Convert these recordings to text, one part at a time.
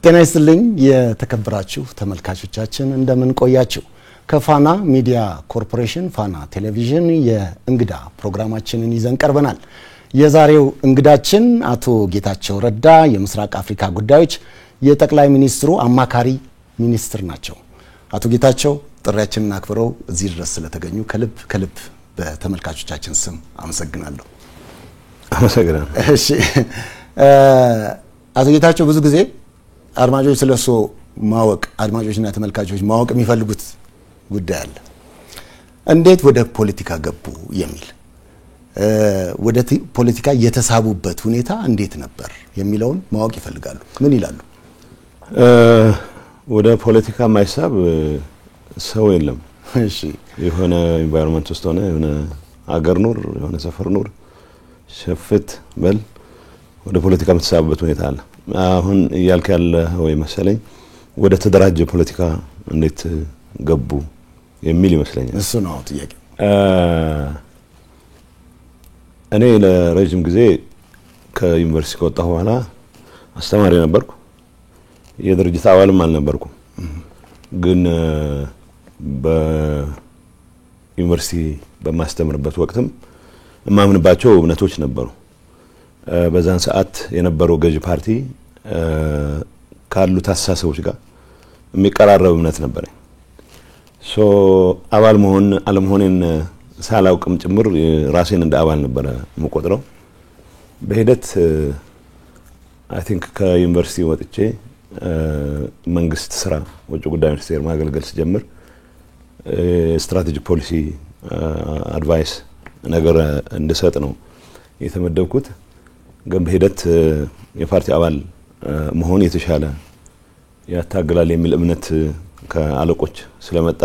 ጤና ይስጥልኝ የተከበራችሁ ተመልካቾቻችን እንደምን ቆያችሁ? ከፋና ሚዲያ ኮርፖሬሽን ፋና ቴሌቪዥን የእንግዳ ፕሮግራማችንን ይዘን ቀርበናል። የዛሬው እንግዳችን አቶ ጌታቸው ረዳ የምስራቅ አፍሪካ ጉዳዮች የጠቅላይ ሚኒስትሩ አማካሪ ሚኒስትር ናቸው። አቶ ጌታቸው ጥሪያችንን አክብረው እዚህ ድረስ ስለተገኙ ከልብ በተመልካቾቻችን ስም አመሰግናለሁ። አመሰግናለሁ። እሺ አቶ ጌታቸው ብዙ ጊዜ አድማጮች ስለሱ ማወቅ አድማጮችና ተመልካቾች ማወቅ የሚፈልጉት ጉዳይ አለ። እንዴት ወደ ፖለቲካ ገቡ የሚል ወደ ፖለቲካ የተሳቡበት ሁኔታ እንዴት ነበር የሚለውን ማወቅ ይፈልጋሉ። ምን ይላሉ? ወደ ፖለቲካ ማይሳብ ሰው የለም። እሺ የሆነ ኢንቫይሮንመንት ውስጥ ሆነ የሆነ አገር ኑር የሆነ ሰፈር ኑር ሸፍት በል ወደ ፖለቲካ የምትሳብበት ሁኔታ አለ። አሁን እያልክ ያለ ወይ መሰለኝ ወደ ተደራጀ ፖለቲካ እንዴት ገቡ የሚል ይመስለኛል። እሱ ነው ጥያቄው። እኔ ለረጅም ጊዜ ከዩኒቨርሲቲ ከወጣሁ በኋላ አስተማሪ ነበርኩ። የድርጅት አባልም አልነበርኩም። ግን በዩኒቨርሲቲ በማስተምርበት ወቅትም የማምንባቸው እምነቶች ነበሩ። በዛን ሰዓት የነበረው ገዢ ፓርቲ ካሉት አስተሳሰቦች ጋር የሚቀራረብ እምነት ነበረኝ። አባል መሆን አለመሆኔን ሳላውቅም ጭምር ራሴን እንደ አባል ነበር የምቆጥረው። በሂደት አይ ቲንክ ከዩኒቨርሲቲ ወጥቼ መንግስት ስራ ውጭ ጉዳይ ሚኒስቴር ማገልገል ሲጀምር ስትራቴጂክ ፖሊሲ አድቫይስ ነገር እንድሰጥ ነው የተመደብኩት። ግን በሂደት የፓርቲ አባል መሆን የተሻለ ያታገላል የሚል እምነት ከአለቆች ስለመጣ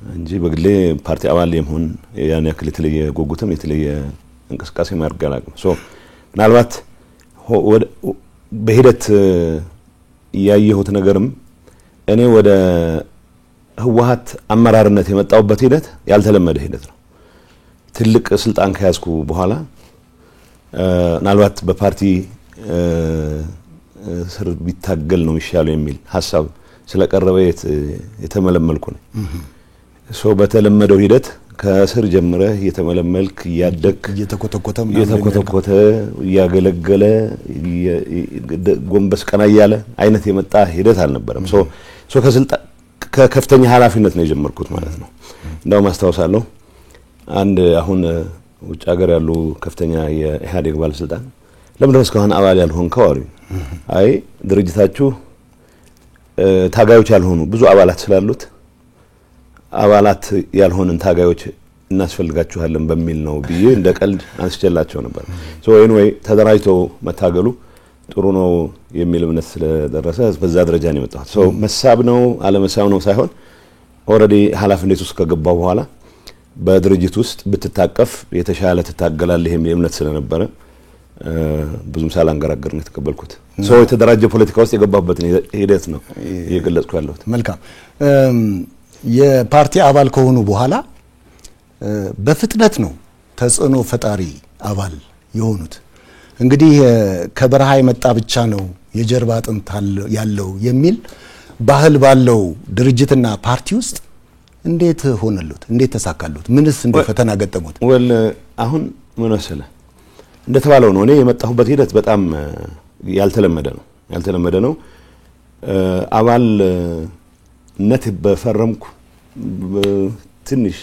እንጂ በግሌ ፓርቲ አባል የመሆን ያን ያክል የተለየ ጉጉትም የተለየ እንቅስቃሴ ማድረግ አላውቅም። ምናልባት በሂደት ያየሁት ነገርም እኔ ወደ ህወሓት አመራርነት የመጣውበት ሂደት ያልተለመደ ሂደት ነው። ትልቅ ስልጣን ከያዝኩ በኋላ ምናልባት በፓርቲ ስር ቢታገል ነው የሚሻለው የሚል ሐሳብ ስለቀረበ የተመለመልኩ ነው። በተለመደው ሂደት ከስር ጀምረህ የተመለመልክ ያደክ የተኮተኮተ ያገለገለ ጎንበስ ቀና ያለ አይነት የመጣ ሂደት አልነበረም። ከስልጣን ከከፍተኛ ኃላፊነት ነው የጀመርኩት ማለት ነው። እንደውም አስተዋውሳለሁ አንድ አሁን ውጭ ሀገር ያሉ ከፍተኛ የኢህአዴግ ባለስልጣን ለምን እስካሁን አባል ያልሆንከው አሉኝ። አይ ድርጅታችሁ ታጋዮች ያልሆኑ ብዙ አባላት ስላሉት አባላት ያልሆነን ታጋዮች እናስፈልጋችኋለን በሚል ነው ብዬ እንደ ቀልድ አንስቼላቸው ነበር። anyway ተደራጅቶ መታገሉ ጥሩ ነው የሚል እምነት ስለደረሰ በዛ ደረጃ ነው የመጣሁት። መሳብ ነው አለመሳብ ነው ሳይሆን ኦሬዲ ኃላፊነት ውስጥ ከገባው በኋላ በድርጅት ውስጥ ብትታቀፍ የተሻለ ትታገላለህ የሚል እምነት ስለነበረ ብዙም ሳላንገራገር ነው የተቀበልኩት። የተደራጀ ፖለቲካ ውስጥ የገባበት ሂደት ነው እየገለጽኩ ያለሁት። መልካም። የፓርቲ አባል ከሆኑ በኋላ በፍጥነት ነው ተጽዕኖ ፈጣሪ አባል የሆኑት። እንግዲህ ከበረሃ የመጣ ብቻ ነው የጀርባ አጥንት ያለው የሚል ባህል ባለው ድርጅትና ፓርቲ ውስጥ እንዴት ሆነሉት? እንዴት ተሳካሉት? ምንስ እንደ ፈተና ገጠሙት? አሁን ምን መሰለህ እንደተባለው ነው። እኔ የመጣሁበት ሂደት በጣም ያልተለመደ ነው። አባልነት በፈረምኩ ትንሽ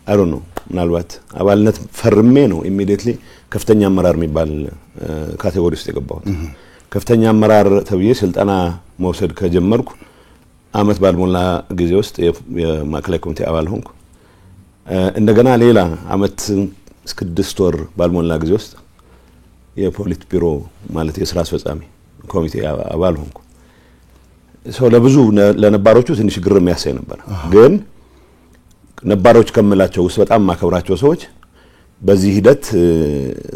አይዶን ነው ምናልባት አባልነት ፈርሜ ነው ኢሚዲየትሊ ከፍተኛ አመራር የሚባል ካቴጎሪ ውስጥ የገባሁት። ከፍተኛ አመራር ተብዬ ስልጣና መውሰድ ከጀመርኩ አመት ባልሞላ ጊዜ ውስጥ የማዕከላዊ ኮሚቴ አባል ሆንኩ። እንደገና ሌላ አመት 6 ወር ባልሞላ ጊዜ ውስጥ የፖሊት ቢሮ ማለት የሥራ አስፈጻሚ ኮሚቴ አባል ሆንኩ። ለብዙ ለነባሮቹ ትንሽ ግርም የሚያሳይ ነበር። ግን ነባሮች ከመላቸው ውስጥ በጣም ማከብራቸው ሰዎች በዚህ ሂደት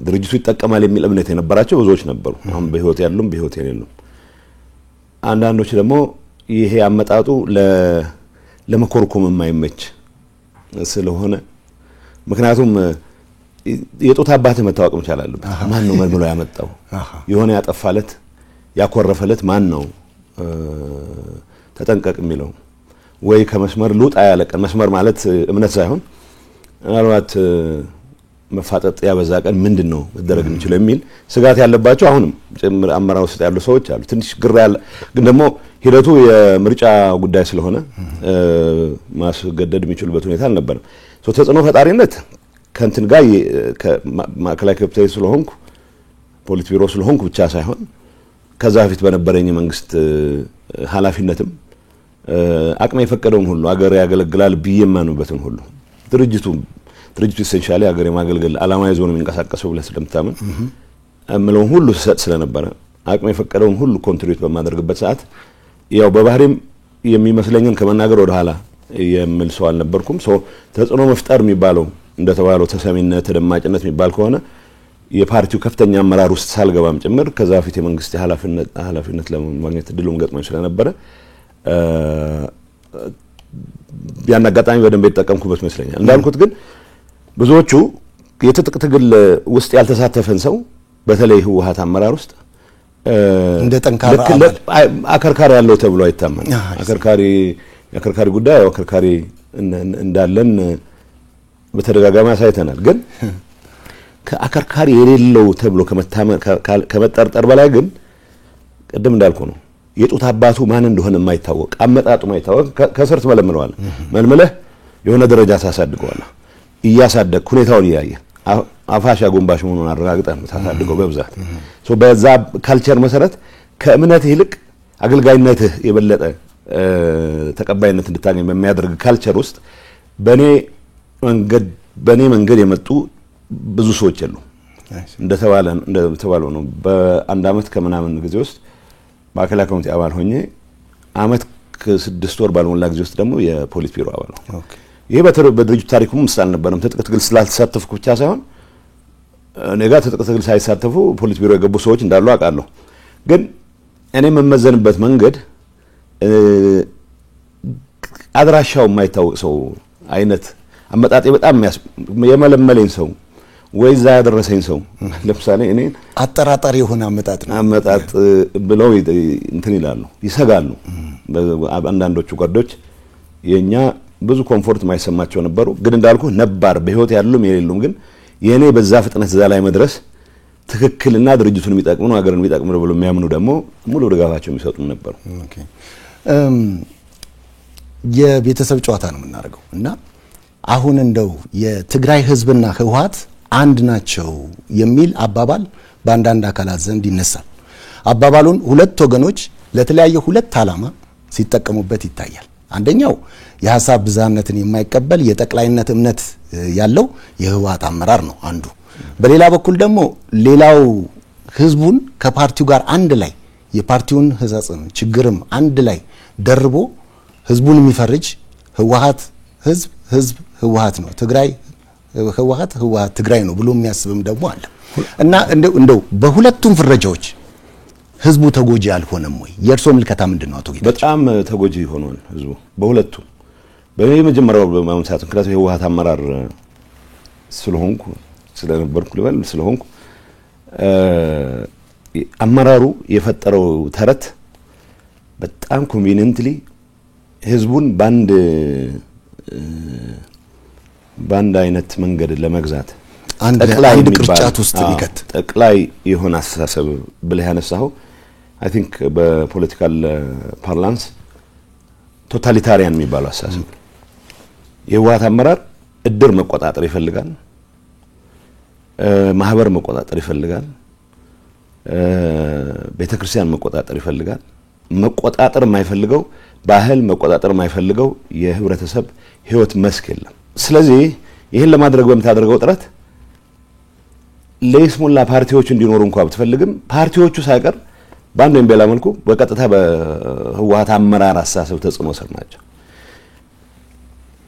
ድርጅቱ ይጠቀማል የሚል እምነት የነበራቸው ብዙዎች ነበሩ። አሁን በህይወት ያሉም በህይወት የሌሉም። አንዳንዶች ደግሞ ይሄ አመጣጡ ለመኮርኮም የማይመች ስለሆነ ምክንያቱም የጦታ አባቴ መታወቅ መቻል አለበት። ማን ነው መልምሎ ያመጣው? የሆነ ያጠፋለት ያኮረፈለት ማን ነው ተጠንቀቅ የሚለው ወይ ከመስመር ልውጣ ያለ ቀን መስመር ማለት እምነት ሳይሆን ምናልባት መፋጠጥ ያበዛ ቀን ምንድነው መደረግ የሚችለው የሚል ስጋት ያለባቸው አሁንም ጭምር አመራር ውስጥ ያሉ ሰዎች አሉ። ትንሽ ግራ ያለ ግን ደግሞ ሂደቱ የምርጫ ጉዳይ ስለሆነ ማስገደድ የሚችሉበት ሁኔታ አልነበረም። ተጽዕኖ ፈጣሪነት ከንትን ጋር ከማዕከላዊ ኮሚቴ ስለሆንኩ ፖሊት ቢሮ ስለሆንኩ ብቻ ሳይሆን ከዛ በፊት በነበረኝ መንግስት ኃላፊነትም አቅሜ የፈቀደውን ሁሉ አገር ያገለግላል ብየማኑበትን ሁሉ ድርጅቱ ኢሴንሻሊ አገር የማገልገል አላማ ይዞ ነው የሚንቀሳቀሰው ብለ ስለምታምን አምለው ሁሉ ሰጥ ስለነበረ አቅሜ የፈቀደውን ሁሉ ኮንትሪቢዩት በማድረግበት ሰዓት ያው በባህሪም የሚመስለኝን ከመናገር ወደ ኋላ የምልሰው አልነበርኩም። ተጽዕኖ መፍጠር የሚባለው እንደተባለው ተሰሚነት ተደማጭነት የሚባል ከሆነ የፓርቲው ከፍተኛ አመራር ውስጥ ሳልገባም ጭምር ከዛ በፊት የመንግስት ኃላፊነት ለማግኘት እድሉም ገጥሞኝ ስለነበረ ያን አጋጣሚ በደንብ የተጠቀምኩበት መስለኛል። እንዳልኩት ግን ብዙዎቹ የትጥቅ ትግል ውስጥ ያልተሳተፈን ሰው በተለይ ህወሓት አመራር ውስጥ እንደ ጠንካራ አከርካሪ ያለው ተብሎ አይታመን። አከርካሪ ጉዳይ አከርካሪ እንዳለን በተደጋጋሚ አሳይተናል። ግን ከአከርካሪ የሌለው ተብሎ ከመጠርጠር በላይ ግን ቀደም እንዳልኩ ነው የጡት አባቱ ማን እንደሆነ የማይታወቅ አመጣጡ የማይታወቅ ከሰርት መለምለዋል መልመለህ የሆነ ደረጃ ታሳድገዋል እያሳደግ ሁኔታውን ያያየ አፋሻ ጎንባሽ መሆኑን አረጋግጠን ታሳድገው በብዛት በዛ ካልቸር መሰረት ከእምነት ይልቅ አገልጋይነትህ የበለጠ ተቀባይነት እንድታገኝ በሚያደርግ ካልቸር ውስጥ በኔ መንገድ የመጡ ብዙ ሰዎች አሉ። እንደተባለው ነው በአንድ አመት ከምናምን ጊዜ ውስጥ ማዕከላዊ ኮሚቴ አባል ሆኜ አመት ከ6 ወር ባልሞላ ጊዜ ውስጥ ደግሞ የፖሊት ቢሮ አባል ነው። ይሄ በድርጅቱ ታሪኩም ስላልነበረም ትጥቅ ትግል ስላልተሳተፍኩ ብቻ ሳይሆን እኔ ጋር ትጥቅ ትግል ሳይሳተፉ ፖሊት ቢሮ የገቡ ሰዎች እንዳሉ አውቃለሁ። ግን እኔ መመዘንበት መንገድ አድራሻው የማይታወቅ ሰው አይነት አመጣጤ በጣም የመለመለኝ ሰው ወይዛ ያደረሰኝ ሰው ለምሳሌ እኔ አጠራጣሪ የሆነ አመጣጥ ብለው እንትን ይላሉ ይሰጋሉ። አንዳንዶቹ ጓዶች የኛ ብዙ ኮምፎርት ማይሰማቸው ነበሩ። ግን እንዳልኩ ነባር በህይወት ያሉም የሌሉም ግን የኔ በዛ ፍጥነት እዛ ላይ መድረስ ትክክልና ድርጅቱን የሚጠቅም ነው ሀገርን የሚጠቅም ነው ብለው የሚያምኑ ደግሞ ሙሉ ድጋፋቸው የሚሰጡ ነበሩ። የቤተሰብ ጨዋታ ነው የምናደርገው እና አሁን እንደው የትግራይ ህዝብና ህወሓት አንድ ናቸው የሚል አባባል በአንዳንድ አካላት ዘንድ ይነሳል። አባባሉን ሁለት ወገኖች ለተለያየ ሁለት ዓላማ ሲጠቀሙበት ይታያል። አንደኛው የሐሳብ ብዛነትን የማይቀበል የጠቅላይነት እምነት ያለው የህወሓት አመራር ነው አንዱ። በሌላ በኩል ደግሞ ሌላው ህዝቡን ከፓርቲው ጋር አንድ ላይ የፓርቲውን ህዛጽን ችግርም አንድ ላይ ደርቦ ህዝቡን የሚፈርጅ ህወሓት ህዝብ ህወሓት ነው ትግራይ ህወሓት ትግራይ ነው ብሎ የሚያስብም ደግሞ አለ እና እንደው በሁለቱም ፍረጃዎች ህዝቡ ተጎጂ አልሆነም ወይ? የርሶ ምልከታ ምንድነው አቶ ጌታቸው? በጣም ተጎጂ ሆኗል ህዝቡ በሁለቱም። በመጀመሪያው በማምሳት ምክንያቱም የህወሓት አመራር ስለነበርኩ ልበል ስለሆንኩ አመራሩ የፈጠረው ተረት በጣም ኮንቪኒየንትሊ ህዝቡን ባንድ አይነት መንገድ ለመግዛት አንድ ቅርጫት ውስጥ ሊከት ጠቅላይ የሆነ አስተሳሰብ ብለህ ያነሳው አይ ቲንክ በፖለቲካል ፓርላንስ ቶታሊታሪያን የሚባለው አስተሳሰብ የህወሓት አመራር እድር መቆጣጠር ይፈልጋል፣ ማህበር መቆጣጠር ይፈልጋል፣ ቤተክርስቲያን መቆጣጠር ይፈልጋል። መቆጣጠር የማይፈልገው ባህል መቆጣጠር የማይፈልገው የህብረተሰብ ህይወት መስክ የለም። ስለዚህ ይሄን ለማድረግ በመታደርገው ጥረት ለይስሙላ ፓርቲዎች እንዲኖሩ እንኳን ብትፈልግም ፓርቲዎቹ ሳይቀር ባንድ ወይም በሌላ መልኩ በቀጥታ በህወሓት አመራር አስተሳሰብ ተጽዕኖ ስር ናቸው።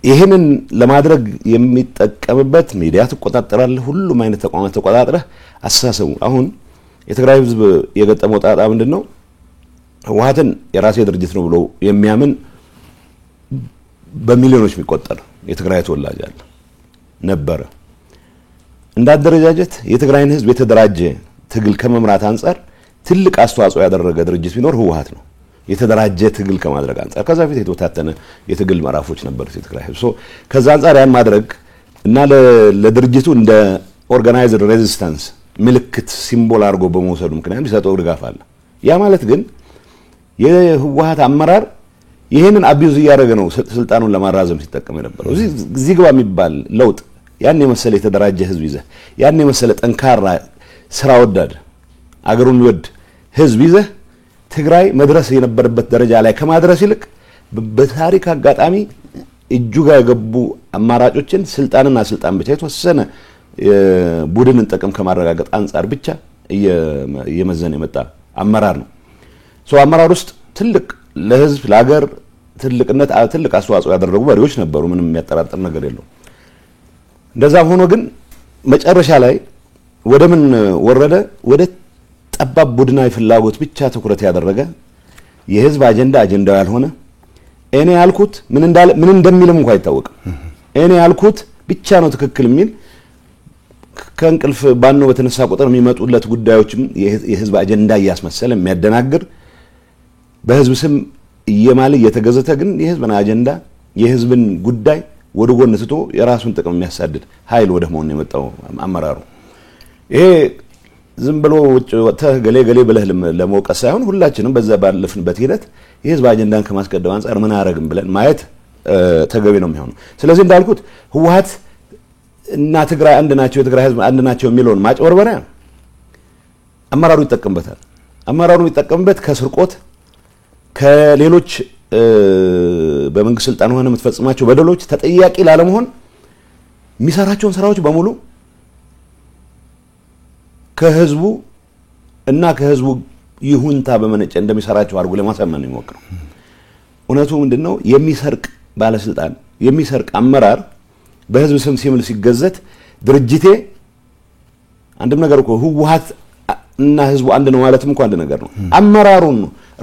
ይሄንን ለማድረግ የሚጠቀምበት ሚዲያ ተቆጣጣራለህ፣ ሁሉም አይነት ተቋማት ተቆጣጣረህ አስተሳሰቡ አሁን የትግራይ ህዝብ የገጠመው ጣጣ ምንድነው? ህወሓትን የራሴ ድርጅት ነው ብሎ የሚያምን በሚሊዮኖች የሚቆጠር የትግራይ ተወላጅ አለ ነበር። እንዳደረጃጀት የትግራይን ህዝብ የተደራጀ ትግል ከመምራት አንፃር ትልቅ አስተዋጽኦ ያደረገ ድርጅት ቢኖር ህወሓት ነው የተደራጀ ትግል ከማድረግ አንፃር ከዛ ፊት የተወታተነ የትግል ምዕራፎች ነበሩት የትግራይ ህዝብ ከዛ አንፃር ያን ማድረግ እና ለድርጅቱ እንደ ኦርጋናይዝድ ሬዚስታንስ ምልክት ሲምቦል አድርጎ በመውሰዱ ምክንያት ይሰጠው ድጋፍ አለ ያ ማለት ግን የህወሓት አመራር ይሄንን አቢዩዝ ያደረገ ነው ስልጣኑን ለማራዘም ሲጠቀም ነበር እዚህ ግባ የሚባል ለውጥ ያን የመሰለ የተደራጀ ህዝብ ይዘ ያን የመሰለ ጠንካራ ስራ ወዳድ አገሩን ይወድ ህዝብ ይዘ ትግራይ መድረስ የነበረበት ደረጃ ላይ ከማድረስ ይልቅ በታሪክ አጋጣሚ እጁጋ የገቡ አማራጮችን ስልጣንና ስልጣን ብቻ የተወሰነ ቡድንን ጥቅም ከማረጋገጥ አንፃር ብቻ እየመዘነ የመጣ አመራር ነው አመራር ውስጥ ትልቅ ለህዝብ ለሀገር ትልቅ አስተዋጽኦ ያደረጉ መሪዎች ነበሩ ምንም የሚያጠራጥር ነገር የለው እንደዛም ሆኖ ግን መጨረሻ ላይ ወደ ምን ወረደ ወደ ጠባብ ቡድናዊ ፍላጎት ብቻ ትኩረት ያደረገ የህዝብ አጀንዳው ያልሆነ እኔ ያልኩት ምን እንደሚልም እንኳን አይታወቅም እኔ ያልኩት ብቻ ነው ትክክል የሚል ከእንቅልፍ ባኖ በተነሳ ቁጥር የሚመጡለት ጉዳዮችም የህዝብ አጀንዳ ያስመሰለ የሚያደናግር በህዝብ ስም እየማለ እየተገዘተ ግን የህዝብን አጀንዳ የህዝብን ጉዳይ ወደ ጎን ትቶ የራሱን ጥቅም የሚያሳድድ ኃይል ወደ መሆን የመጣው አመራሩ ይሄ ዝም ብሎ ገሌ ብለህ ለመውቀስ ሳይሆን ሁላችንም በዛ ባለፍንበት ሂደት የህዝብ አጀንዳን ከማስቀደም አንፃር ምን አረግም ብለን ማየት ተገቢ ነው የሚሆነው ስለዚህ እንዳልኩት ህወሓት እና ትግራይ አንድ ናቸው የትግራይ ህዝብ አንድ ናቸው የሚለውን ማጭበርበሪያ አመራሩ ይጠቀምበታል አመራሩ ይጠቀምበት ከስርቆት ከሌሎች በመንግስት ስልጣን ሆነ የምትፈጽማቸው በደሎች ተጠያቂ ላለመሆን የሚሰራቸውን ስራዎች በሙሉ ከህዝቡ እና ከህዝቡ ይሁንታ በመነጨ እንደሚሰራቸው አድርጎ ለማሳመን ነው የሚሞክረው እውነቱ ምንድነው የሚሰርቅ ባለስልጣን የሚሰርቅ አመራር በህዝብ ስም ሲምል ሲገዘት ድርጅቴ አንድም ነገር እኮ ህወሓት እና ህዝቡ አንድ ነው ማለትም እንኳን አንድ ነገር ነው አመራሩን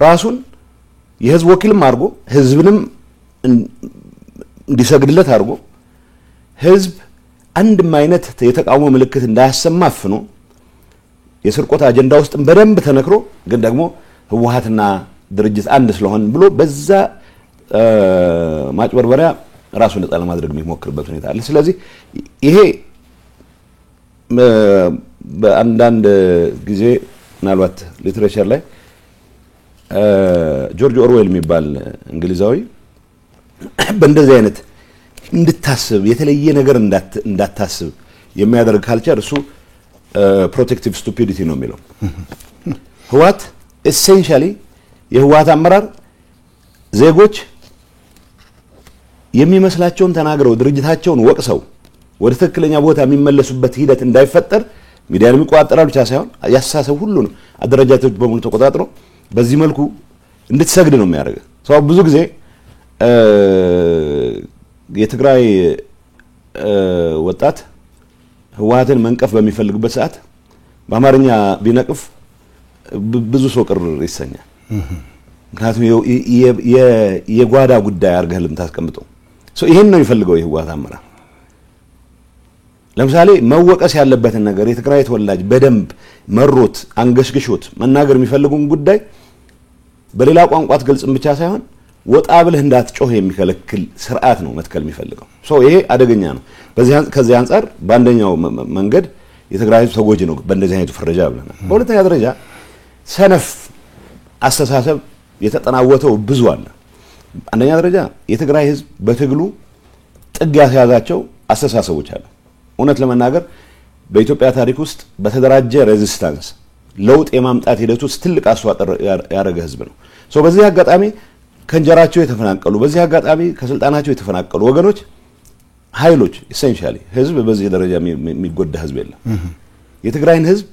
ራሱን የህዝብ ወኪልም አድርጎ ህዝብንም እንዲሰግድለት አድርጎ ህዝብ አንድም አይነት የተቃውሞ ምልክት እንዳያሰማፍ ነው የስርቆት አጀንዳ ውስጥ በደንብ ተነክሮ ግን ደግሞ ህወሓትና ድርጅት አንድ ስለሆነ ብሎ በዛ ማጭበርበሪያ ራሱን ነፃ ለማድረግ የሚሞክርበት ሁኔታ አለ ስለዚህ ይሄ በአንዳንድ ጊዜ ምናልባት ሊትሬቸር ላይ ጆርጅ ኦርዌል የሚባል እንግሊዛዊ በእንደዚህ አይነት እንድታስብ የተለየ ነገር እንዳታስብ የሚያደርግ ካልቸር እሱ ፕሮቴክቲቭ ስቱፒዲቲ ነው የሚለው ህወሓት ኤሴንሻሊ የህወሓት አመራር ዜጎች የሚመስላቸውን ተናግረው ድርጅታቸውን ወቅሰው ወደ ትክክለኛ ቦታ የሚመለሱበት ሂደት እንዳይፈጠር ሚዲያን የሚቆጣጠራሉ ብቻ ሳይሆን ያሳሰብ ሁሉ ነው አደረጃጀቶች በሙሉ ተቆጣጥሮ በዚህ መልኩ እንድትሰግድ ነው የሚያደርገው ሰው ብዙ ጊዜ የትግራይ ወጣት ህወሓትን መንቀፍ በሚፈልግበት ሰዓት በአማርኛ ቢነቅፍ ብዙ ሰው ቅር ይሰኛል ምክንያቱም የጓዳ ጉዳይ አርገህ ልምታስቀምጠው ይሄን ነው የሚፈልገው የህወሓት አመራር ለምሳሌ መወቀስ ያለበትን ነገር የትግራይ ተወላጅ በደንብ መሮት አንገሽግሾት መናገር የሚፈልጉን ጉዳይ በሌላ ቋንቋት ገልጽም ብቻ ሳይሆን ወጣ ብለህ እንዳትጮህ የሚከለክል ስርዓት ነው መትከል የሚፈልገው ይሄ አደገኛ ነው ከዚህ አንፃር በአንደኛው መንገድ የትግራይ ህዝብ ተጎጂ ነው በእንደዚህ አይነቱ ፍረጃ ብለናል በሁለተኛ ደረጃ ሰነፍ አስተሳሰብ የተጠናወተው ብዙ አለ አንደኛ ደረጃ የትግራይ ህዝብ በትግሉ ጥግ ያስያዛቸው አስተሳሰቦች አሉ እውነት ለመናገር በኢትዮጵያ ታሪክ ውስጥ በተደራጀ ሬዚስታንስ ለውጥ የማምጣት ሂደት ውስጥ ትልቅ አስተዋጽኦ ያደረገ ህዝብ ነው በዚህ አጋጣሚ ከንጀራቸው የተፈናቀሉ በዚህ አጋጣሚ ከስልጣናቸው የተፈናቀሉ ወገኖች ኃይሎች ኢሴንሻሊ ህዝብ በዚህ ደረጃ የሚጎዳ ህዝብ የለም የትግራይን ህዝብ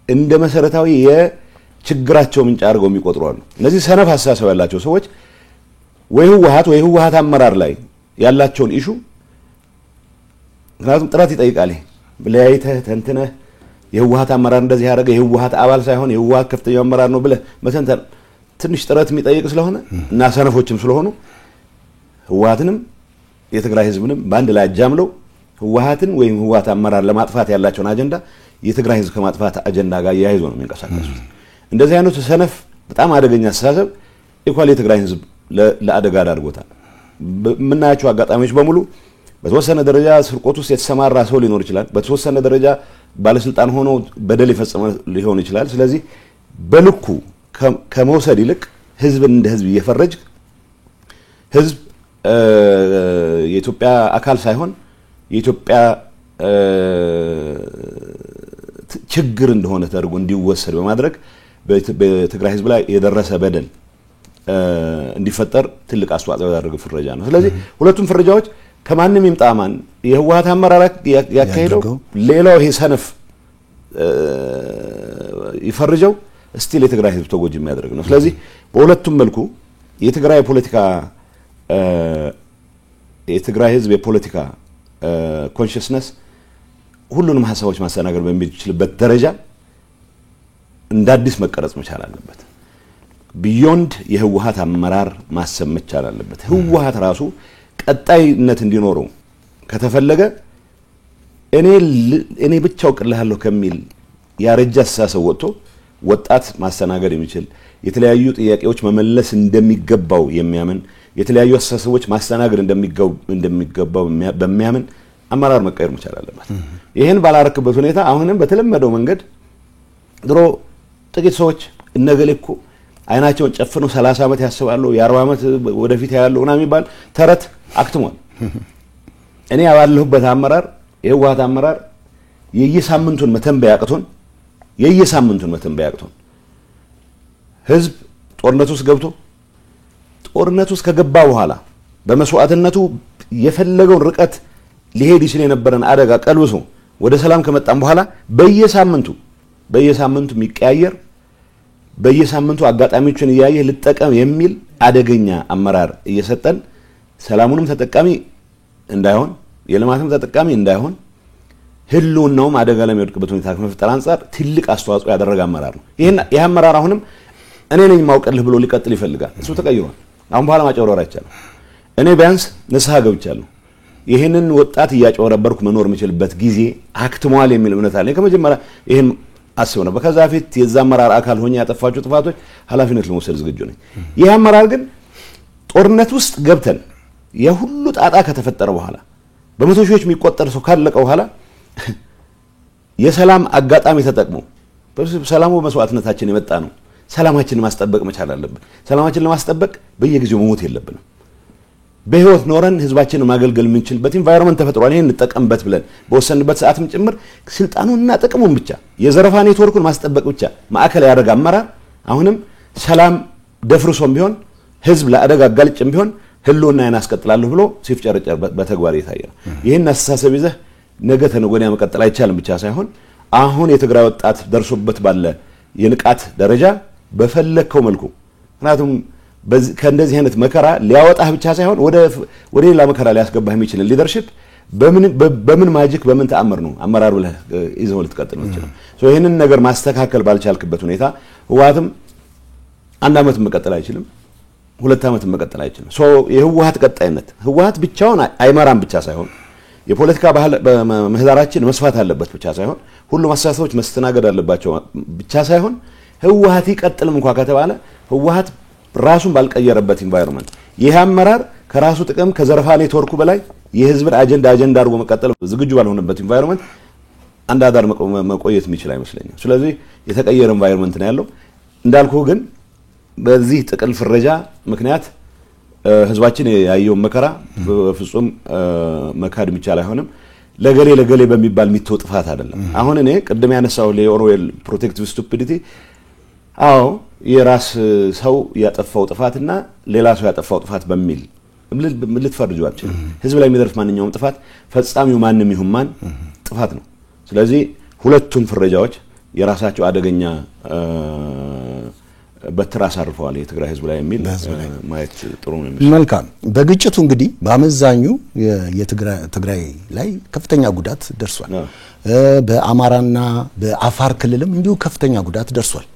እንደ መሰረታዊ የችግራቸው ምንጭ አድርገው የሚቆጥሩ አሉ እነዚህ ሰነፍ አስተሳሰብ ያላቸው ሰዎች ወይ ህወሓት አመራር ላይ ያላቸውን ኢሹ ምክንያቱም ጥራት ይጠይቃል ብለያይተህ ተንትነህ የህወሓት አመራር እንደዚህ ያደረገ የህወሓት አባል ሳይሆን የህወሓት ከፍተኛ አመራር ነው ብለህ መተንተን ትንሽ ጥረት የሚጠይቅ ስለሆነ እና ሰነፎችም ስለሆኑ ህወሓትንም የትግራይ ህዝብንም ባንድ ላይ አጃምለው ህወሓትን ወይም ህወሓት አመራር ለማጥፋት ያላቸውን አጀንዳ የትግራይ ህዝብ ከማጥፋት አጀንዳ ጋር ያይዞ ነው የሚንቀሳቀሱት እንደዚህ አይነቱ ሰነፍ በጣም አደገኛ አስተሳሰብ ኢኳሊ የትግራይ ህዝብ ለአደጋ ዳርጎታል። ምናያቸው አጋጣሚዎች በሙሉ በተወሰነ ደረጃ ስርቆት ውስጥ የተሰማራ ሰው ሊኖር ይችላል። በተወሰነ ደረጃ ባለስልጣን ሆኖ በደል የፈጸመ ሊሆን ይችላል። ስለዚህ በልኩ ከመውሰድ ይልቅ ህዝብን እንደ ህዝብ እየፈረጅ ህዝብ የኢትዮጵያ አካል ሳይሆን የኢትዮጵያ ችግር እንደሆነ ተደርጎ እንዲወሰድ በማድረግ በትግራይ ህዝብ ላይ የደረሰ በደል እንዲፈጠር ትልቅ አስተዋጽኦ ያደረገ ፍረጃ ነው። ስለዚህ ሁለቱም ፍረጃዎች ከማንም ይምጣማን የህወሓት አመራር ያካሄደው ሌላው ይሄ ሰነፍ ይፈርጀው ስቲል የትግራይ ህዝብ ተጎጂ የሚያደርግ ነው። ስለዚህ በሁለቱም መልኩ የትግራይ ህዝብ የፖለቲካ ኮንሽስነስ ሁሉንም ሐሳቦች ማስተናገድ በሚችልበት ደረጃ እንደ አዲስ መቀረጽ መቻል አለበት። ቢዮንድ የህወሓት አመራር ማሰብ መቻል አለበት። ህወሓት ራሱ ቀጣይነት እንዲኖረው ከተፈለገ እኔ ብቻው ቅልሃለሁ ከሚል ያረጃ አስተሳሰብ ወጥቶ ወጣት ማስተናገድ የሚችል የተለያዩ ጥያቄዎች መመለስ እንደሚገባው የሚያምን የተለያዩ አስተሳሰቦች ማስተናገድ እንደሚገባው በሚያምን አመራር መቀየር መቻል አለበት። ይሄን ባላረክበት ሁኔታ አሁንም በተለመደው መንገድ ድሮ ጥቂት ሰዎች እነገሌኮ አይናቸውን ጨፍነው 30 ዓመት ያስባሉ የ40 ዓመት ወደፊት ያያለው እና የሚባል ተረት አክትሟል። እኔ ያባለሁበት አመራር የህወሓት አመራር የየሳምንቱን መተንበያ አቅቶን ህዝብ ጦርነት ውስጥ ገብቶ ጦርነት ውስጥ ከገባ በኋላ በመስዋዕትነቱ የፈለገውን ርቀት ሊሄድ ይችል የነበረን አደጋ ቀልብሶ ወደ ሰላም ከመጣን በኋላ በየሳምንቱ የሚቀያየር በየሳምንቱ አጋጣሚዎችን እያየ ልጠቀም የሚል አደገኛ አመራር እየሰጠን ሰላሙንም ተጠቃሚ እንዳይሆን የልማትም ተጠቃሚ እንዳይሆን ህልውናውም አደጋ ላይ የሚወድቅበት ሁኔታ ከመፍጠር አንፃር ትልቅ አስተዋጽኦ ያደረገ አመራር ነው። ይሄ አመራር አሁንም እኔ ነኝ ማውቀልህ ብሎ ሊቀጥል ይፈልጋል። እሱ ተቀይሯል። አሁን በኋላ ማጨወረር አይቻልም። እኔ ቢያንስ ንስሐ ገብቻለሁ። ይሄንን ወጣት እያጨወረበርኩ መኖር የምችልበት ጊዜ አክትሟል የሚል እምነት አለኝ። ከመጀመሪያ ይሄን አስበው ነበር። ከዛ ፊት የዛ አመራር አካል ሆኜ ያጠፋቸው ጥፋቶች ኃላፊነት ለመውሰድ ዝግጁ ነኝ። ይሄ አመራር ግን ጦርነት ውስጥ ገብተን የሁሉ ጣጣ ከተፈጠረ በኋላ በመቶ ሺዎች የሚቆጠር ሰው ካለቀ በኋላ የሰላም አጋጣሚ ተጠቅሞ ሰላሙ መስዋዕትነታችን የመጣ ነው። ሰላማችንን ማስጠበቅ መቻል አለብን። ሰላማችንን ለማስጠበቅ በየጊዜው መሞት የለብንም። በህይወት ኖረን ህዝባችንን ማገልገል የምንችልበት ኢንቫይሮንመንት ተፈጥሯል። ይሄን እንጠቀምበት ብለን በወሰንበት ሰዓትም ጭምር ስልጣኑንና ጥቅሙን ብቻ የዘረፋ ኔትወርኩን ማስጠበቅ ብቻ ማዕከል ያደረገ አመራር አሁንም ሰላም ደፍርሶም ቢሆን ህዝብ ለአደጋ አጋልጭም ቢሆን ህልውናዬን አስቀጥላለሁ ብሎ ሲፍጨረጨር በተግባር የታየ ነው። ይሄን አስተሳሰብ ይዘህ ነገ ተነገ ወዲያ መቀጠል አይቻልም ብቻ ሳይሆን አሁን የትግራይ ወጣት ደርሶበት ባለ የንቃት ደረጃ በፈለከው መልኩ ምክንያቱም ከእንደዚህ አይነት መከራ ሊያወጣህ ብቻ ሳይሆን ወደ ሌላ መከራ ሊያስገባህ የሚችል ሊደርሺፕ በምን ማጂክ በምን ተአምር ነው አመራር ብለህ ይዘው ልትቀጥል ነው ይችላል። ይሄንን ነገር ማስተካከል ባልቻልክበት ሁኔታ ህወሓትም 1 ዓመት መቀጠል አይችልም፣ 2 ዓመት መቀጠል አይችልም። የህወሓት ቀጣይነት ህወሓት ብቻውን አይመራም ብቻ ሳይሆን የፖለቲካ ባህል በመህዳራችን መስፋት አለበት ብቻ ሳይሆን ሁሉም አስተሳሰቦች መስተናገድ አለባቸው ብቻ ሳይሆን ህወሓት ይቀጥልም እንኳን ከተባለ ህወሓት ራሱን ባልቀየረበት ኢንቫይሮንመንት ይሄ አመራር ከራሱ ጥቅም ከዘረፋ ኔትወርኩ በላይ የህዝብን አጀንዳ አድርጎ መቀጠል ዝግጁ ባልሆነበት ኢንቫይሮንመንት አንድ አዳር መቆየት የሚችል አይመስለኝም። ስለዚህ የተቀየረ ኢንቫይሮንመንት ነው ያለው። እንዳልኩህ ግን በዚህ ጥቅል ፍረጃ ምክንያት ህዝባችን ያየው መከራ በፍጹም መካድ የሚቻል አይሆንም። ለገሌ በሚባል የሚተው ጥፋት አይደለም። አሁን እኔ ቅድም ያነሳው ለኦርዌል ፕሮቴክቲቭ ስቱፒዲቲ አዎ የራስ ሰው ያጠፋው ጥፋትና ሌላ ሰው ያጠፋው ጥፋት በሚል ልትፈርጁ አትችልም። ህዝብ ላይ የሚደርስ ማንኛውም ጥፋት ፈጻሚው ማንም ይሁን ማን ጥፋት ነው። ስለዚህ ሁለቱም ፍረጃዎች የራሳቸው አደገኛ በትር አሳርፈዋል የትግራይ ህዝብ ላይ የሚል ማየት ጥሩ ነው። መልካም። በግጭቱ እንግዲህ በአመዛኙ የትግራይ ላይ ከፍተኛ ጉዳት ደርሷል። በአማራና በአፋር ክልልም እንዲሁ ከፍተኛ ጉዳት ደርሷል።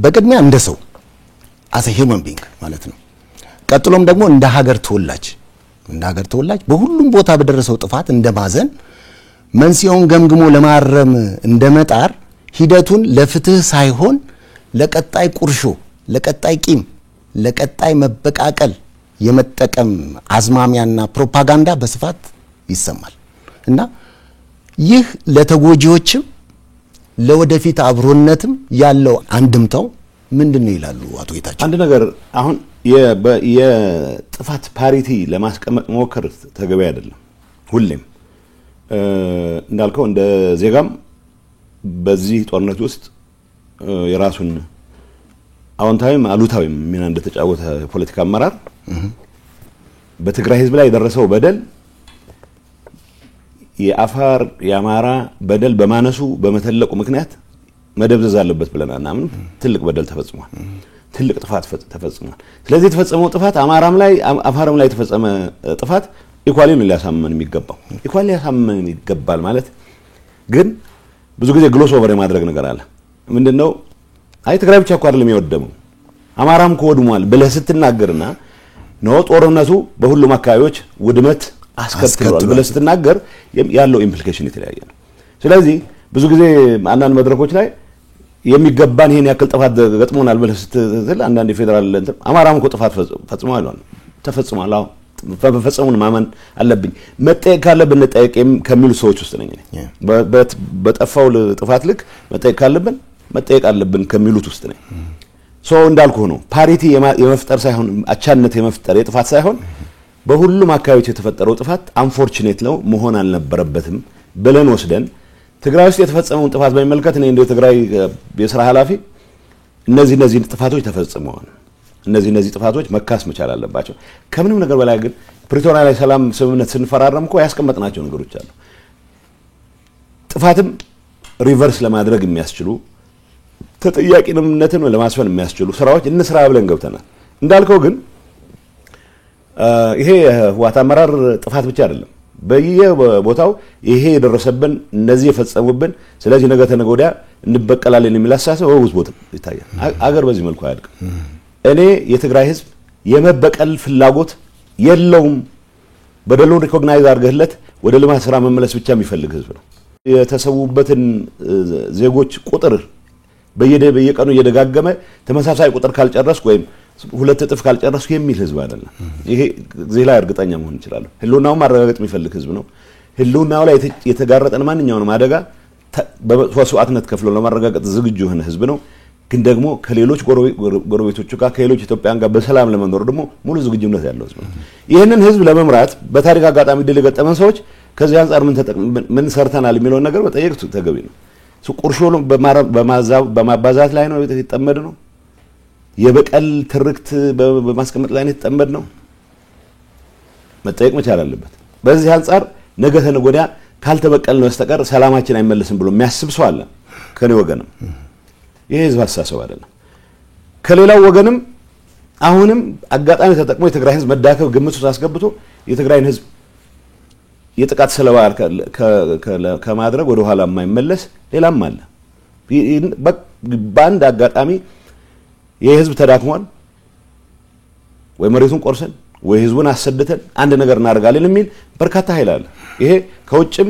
በቅድሚያ እንደ ሰው as a human being ማለት ነው። ቀጥሎም ደግሞ እንደ ሀገር ተወላጅ በሁሉም ቦታ በደረሰው ጥፋት እንደማዘን መንስኤውን ገምግሞ ለማረም እንደመጣር ሂደቱን ለፍትህ ሳይሆን ለቀጣይ ቁርሾ፣ ለቀጣይ ቂም፣ ለቀጣይ መበቃቀል የመጠቀም አዝማሚያና ፕሮፓጋንዳ በስፋት ይሰማል እና ይህ ለተጎጂዎችም ለወደፊት አብሮነትም ያለው አንድምታው ምንድነው ይላሉ አቶ ጌታቸው? አንድ ነገር አሁን የጥፋት ፓሪቲ ለማስቀመጥ መሞከር ተገቢ አይደለም። ሁሌም እንዳልከው እንደ ዜጋም በዚህ ጦርነት ውስጥ የራሱን አዎንታዊም አሉታዊም ሚና እንደተጫወተ ፖለቲካ አመራር በትግራይ ህዝብ ላይ የደረሰው በደል የአፋር የአማራ በደል በማነሱ በመተለቁ ምክንያት መደብዘዝ አለበት ብለናል። አሁን ትልቅ በደል ተፈጽሟል። ትልቅ ጥፋት ተፈጽሟል። ስለዚህ የተፈጸመው ጥፋት አማራም ላይ አፋርም ላይ የተፈጸመ ጥፋት ኢኳሊ ነው ሊያሳመን የሚገባው። ኢኳሊ ሊያሳመን ይገባል ማለት ግን ብዙ ጊዜ ግሎስ ኦቨር የማድረግ ነገር አለ። ምንድነው አይ ትግራይ ብቻ እኮ አይደለም የወደመው አማራም ኮወድሟል ብለህ ስትናገርና ነው ጦርነቱ በሁሉም አካባቢዎች ውድመት አስከትሏል ብለህ ስትናገር ያለው ኢምፕሊኬሽን የተለያየ ነው። ስለዚህ ብዙ ጊዜ አንዳንድ መድረኮች ላይ የሚገባን ይሄን ያክል ጥፋት ገጥሞናል ብለህ ስትል አንዳንድ ፌደራል አማራም እኮ ጥፋት ፈጽሟል ተፈጽሟል ፈጽሙን ማመን አለብኝ መጠየቅ ካለብን ጠየቅም ከሚሉ ሰዎች ውስጥ ነኝ እኔ በጠፋው ጥፋት ልክ መጠየቅ ካለብን መጠየቅ አለብን ከሚሉት ውስጥ ነኝ። እንዳልኩ ነው ፓሪቲ የመፍጠር ሳይሆን አቻነት የመፍጠር የጥፋት ሳይሆን በሁሉም አካባቢዎች የተፈጠረው ጥፋት አንፎርቹኔት ነው መሆን አልነበረበትም ብለን ወስደን ትግራይ ውስጥ የተፈጸመውን ጥፋት በሚመለከት እኔ እንደ ትግራይ የሥራ ኃላፊ እነዚህ ጥፋቶች ተፈጽመዋል እነዚህ ጥፋቶች መካስ መቻል አለባቸው። ከምንም ነገር በላይ ግን ፕሪቶሪያ ላይ ሰላም ስምምነት ስንፈራረም እኮ ያስቀመጥናቸው ነገሮች አሉ። ጥፋትም ሪቨርስ ለማድረግ የሚያስችሉ ተጠያቂነትን ለማስፈን የሚያስችሉ ስራዎች እንስራ ብለን ገብተናል። እንዳልከው ግን ይሄ ህወሓት አመራር ጥፋት ብቻ አይደለም በየቦታው ይሄ የደረሰብን እነዚህ የፈጸሙብን ስለዚህ ነገ ተነገ ወዲያ እንበቀላለን የሚል አሳሰብ ወውዝ ቦታ ይታያል። አገር በዚህ መልኩ አያድግም። እኔ የትግራይ ህዝብ የመበቀል ፍላጎት የለውም። በደሉን ሪኮግናይዝ አድርገህለት ወደ ልማት ስራ መመለስ ብቻ የሚፈልግ ህዝብ ነው። የተሰውበትን ዜጎች ቁጥር በየቀኑ እየደጋገመ ተመሳሳይ ቁጥር ካልጨረስኩ ወይም ሁለት እጥፍ ካልጨረስኩ የሚል ህዝብ አይደለም። ይሄ ዜላ እርግጠኛ መሆን ይችላል። ህልውናው ማረጋገጥ የሚፈልግ ህዝብ ነው። ህልውናው ላይ የተጋረጠን ማንኛውንም አደጋ በመስዋዕትነት ከፍሎ ለማረጋገጥ ዝግጁ የሆነ ህዝብ ነው። ግን ደግሞ ከሌሎች ጎረቤቶቹ ጋር ከሌሎች ኢትዮጵያን ጋር በሰላም ለመኖር ደግሞ ሙሉ ዝግጁነት ያለው ህዝብ ነው። ይሄንን ህዝብ ለመምራት በታሪክ አጋጣሚ ድል የገጠመን ሰዎች ከዚህ አንፃር ምን ሰርተናል የሚለው ነገር በጠየቅ ተገቢ ነው። ቁርሾን በማባዛት ላይ ነው የተጠመደ ነው። የበቀል ትርክት በማስቀመጥ ላይ ነው የተጠመደ ነው። መጠየቅ መቻል አለበት። በዚህ አንፃር ነገ ተነገ ወዲያ ካልተበቀል ነው በስተቀር ሰላማችን አይመለስም ብሎ የሚያስብ ሰው አለ ከኔ ወገንም። ይሄ ህዝብ አሳሰብ አይደለም። ከሌላው ወገንም አሁንም አጋጣሚ ተጠቅሞ የትግራይ ህዝብ መዳከብ ግምት ውስጥ አስገብቶ የትግራይን ህዝብ የጥቃት ሰለባ ከማድረግ ወደ ኋላ የማይመለስ ሌላም አለ። በአንድ አጋጣሚ የህዝብ ተዳክሟል ወይ መሬቱን ቆርሰን ወይ ህዝቡን አሰደተን አንድ ነገር እናደርጋለን የሚል በርካታ ኃይል አለ። ይሄ ከውጭም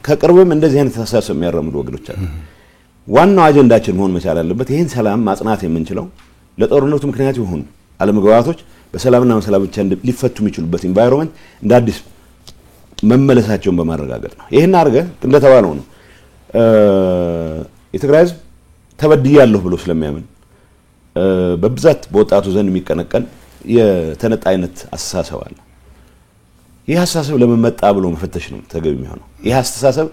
ከቅርብም እንደዚህ አይነት ተሳሰብ የሚያራምዱ ወገኖች አሉ። ዋናው አጀንዳችን መሆን መቻል አለበት ይሄን ሰላም ማጽናት የምንችለው ለጦርነቱ ምክንያት የሆኑ አለመግባባቶች በሰላምና በሰላም ብቻ ሊፈቱ የሚችሉበት ኢንቫይሮንመንት እንደ አዲስ መመለሳቸውን በማረጋገጥ ነው። ይሄን አርገ እንደተባለው ነው የትግራይ ህዝብ ተበድያለሁ ብሎ ስለሚያምን በብዛት በወጣቱ ዘንድ የሚቀነቀን የተነጣይነት አስተሳሰብ አለ። ይህ አስተሳሰብ ለምን መጣ ብሎ መፈተሽ ነው ተገቢ የሚሆነው። ይህ አስተሳሰብ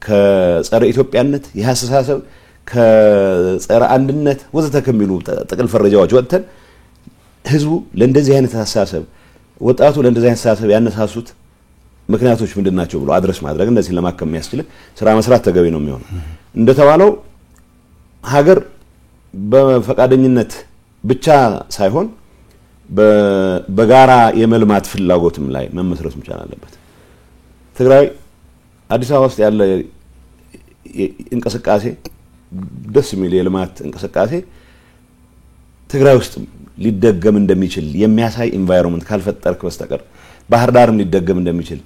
ከጸረ ኢትዮጵያነት ይህ አስተሳሰብ ከጸረ አንድነት ወዘተ ከሚሉ ጥቅል ፈረጃዎች ወጥተን ህዝቡ ለእንደዚህ አይነት አስተሳሰብ ወጣቱ ለእንደዚህ አይነት አስተሳሰብ ያነሳሱት ምክንያቶች ምንድናቸው ብሎ አድረስ ማድረግ እንደዚህ ለማከም የሚያስችል ስራ መስራት ተገቢ ነው የሚሆነው። እንደተባለው ሀገር በፈቃደኝነት ብቻ ሳይሆን በጋራ የመልማት ፍላጎትም ላይ መመስረት መቻል አለበት። ትግራይ አዲስ አበባ ውስጥ ያለ እንቅስቃሴ ደስ የሚል የልማት እንቅስቃሴ ትግራይ ውስጥ ሊደገም እንደሚችል የሚያሳይ ኢንቫይሮንመንት ካልፈጠርክ በስተቀር ባህር ዳርም ሊደገም እንደሚችል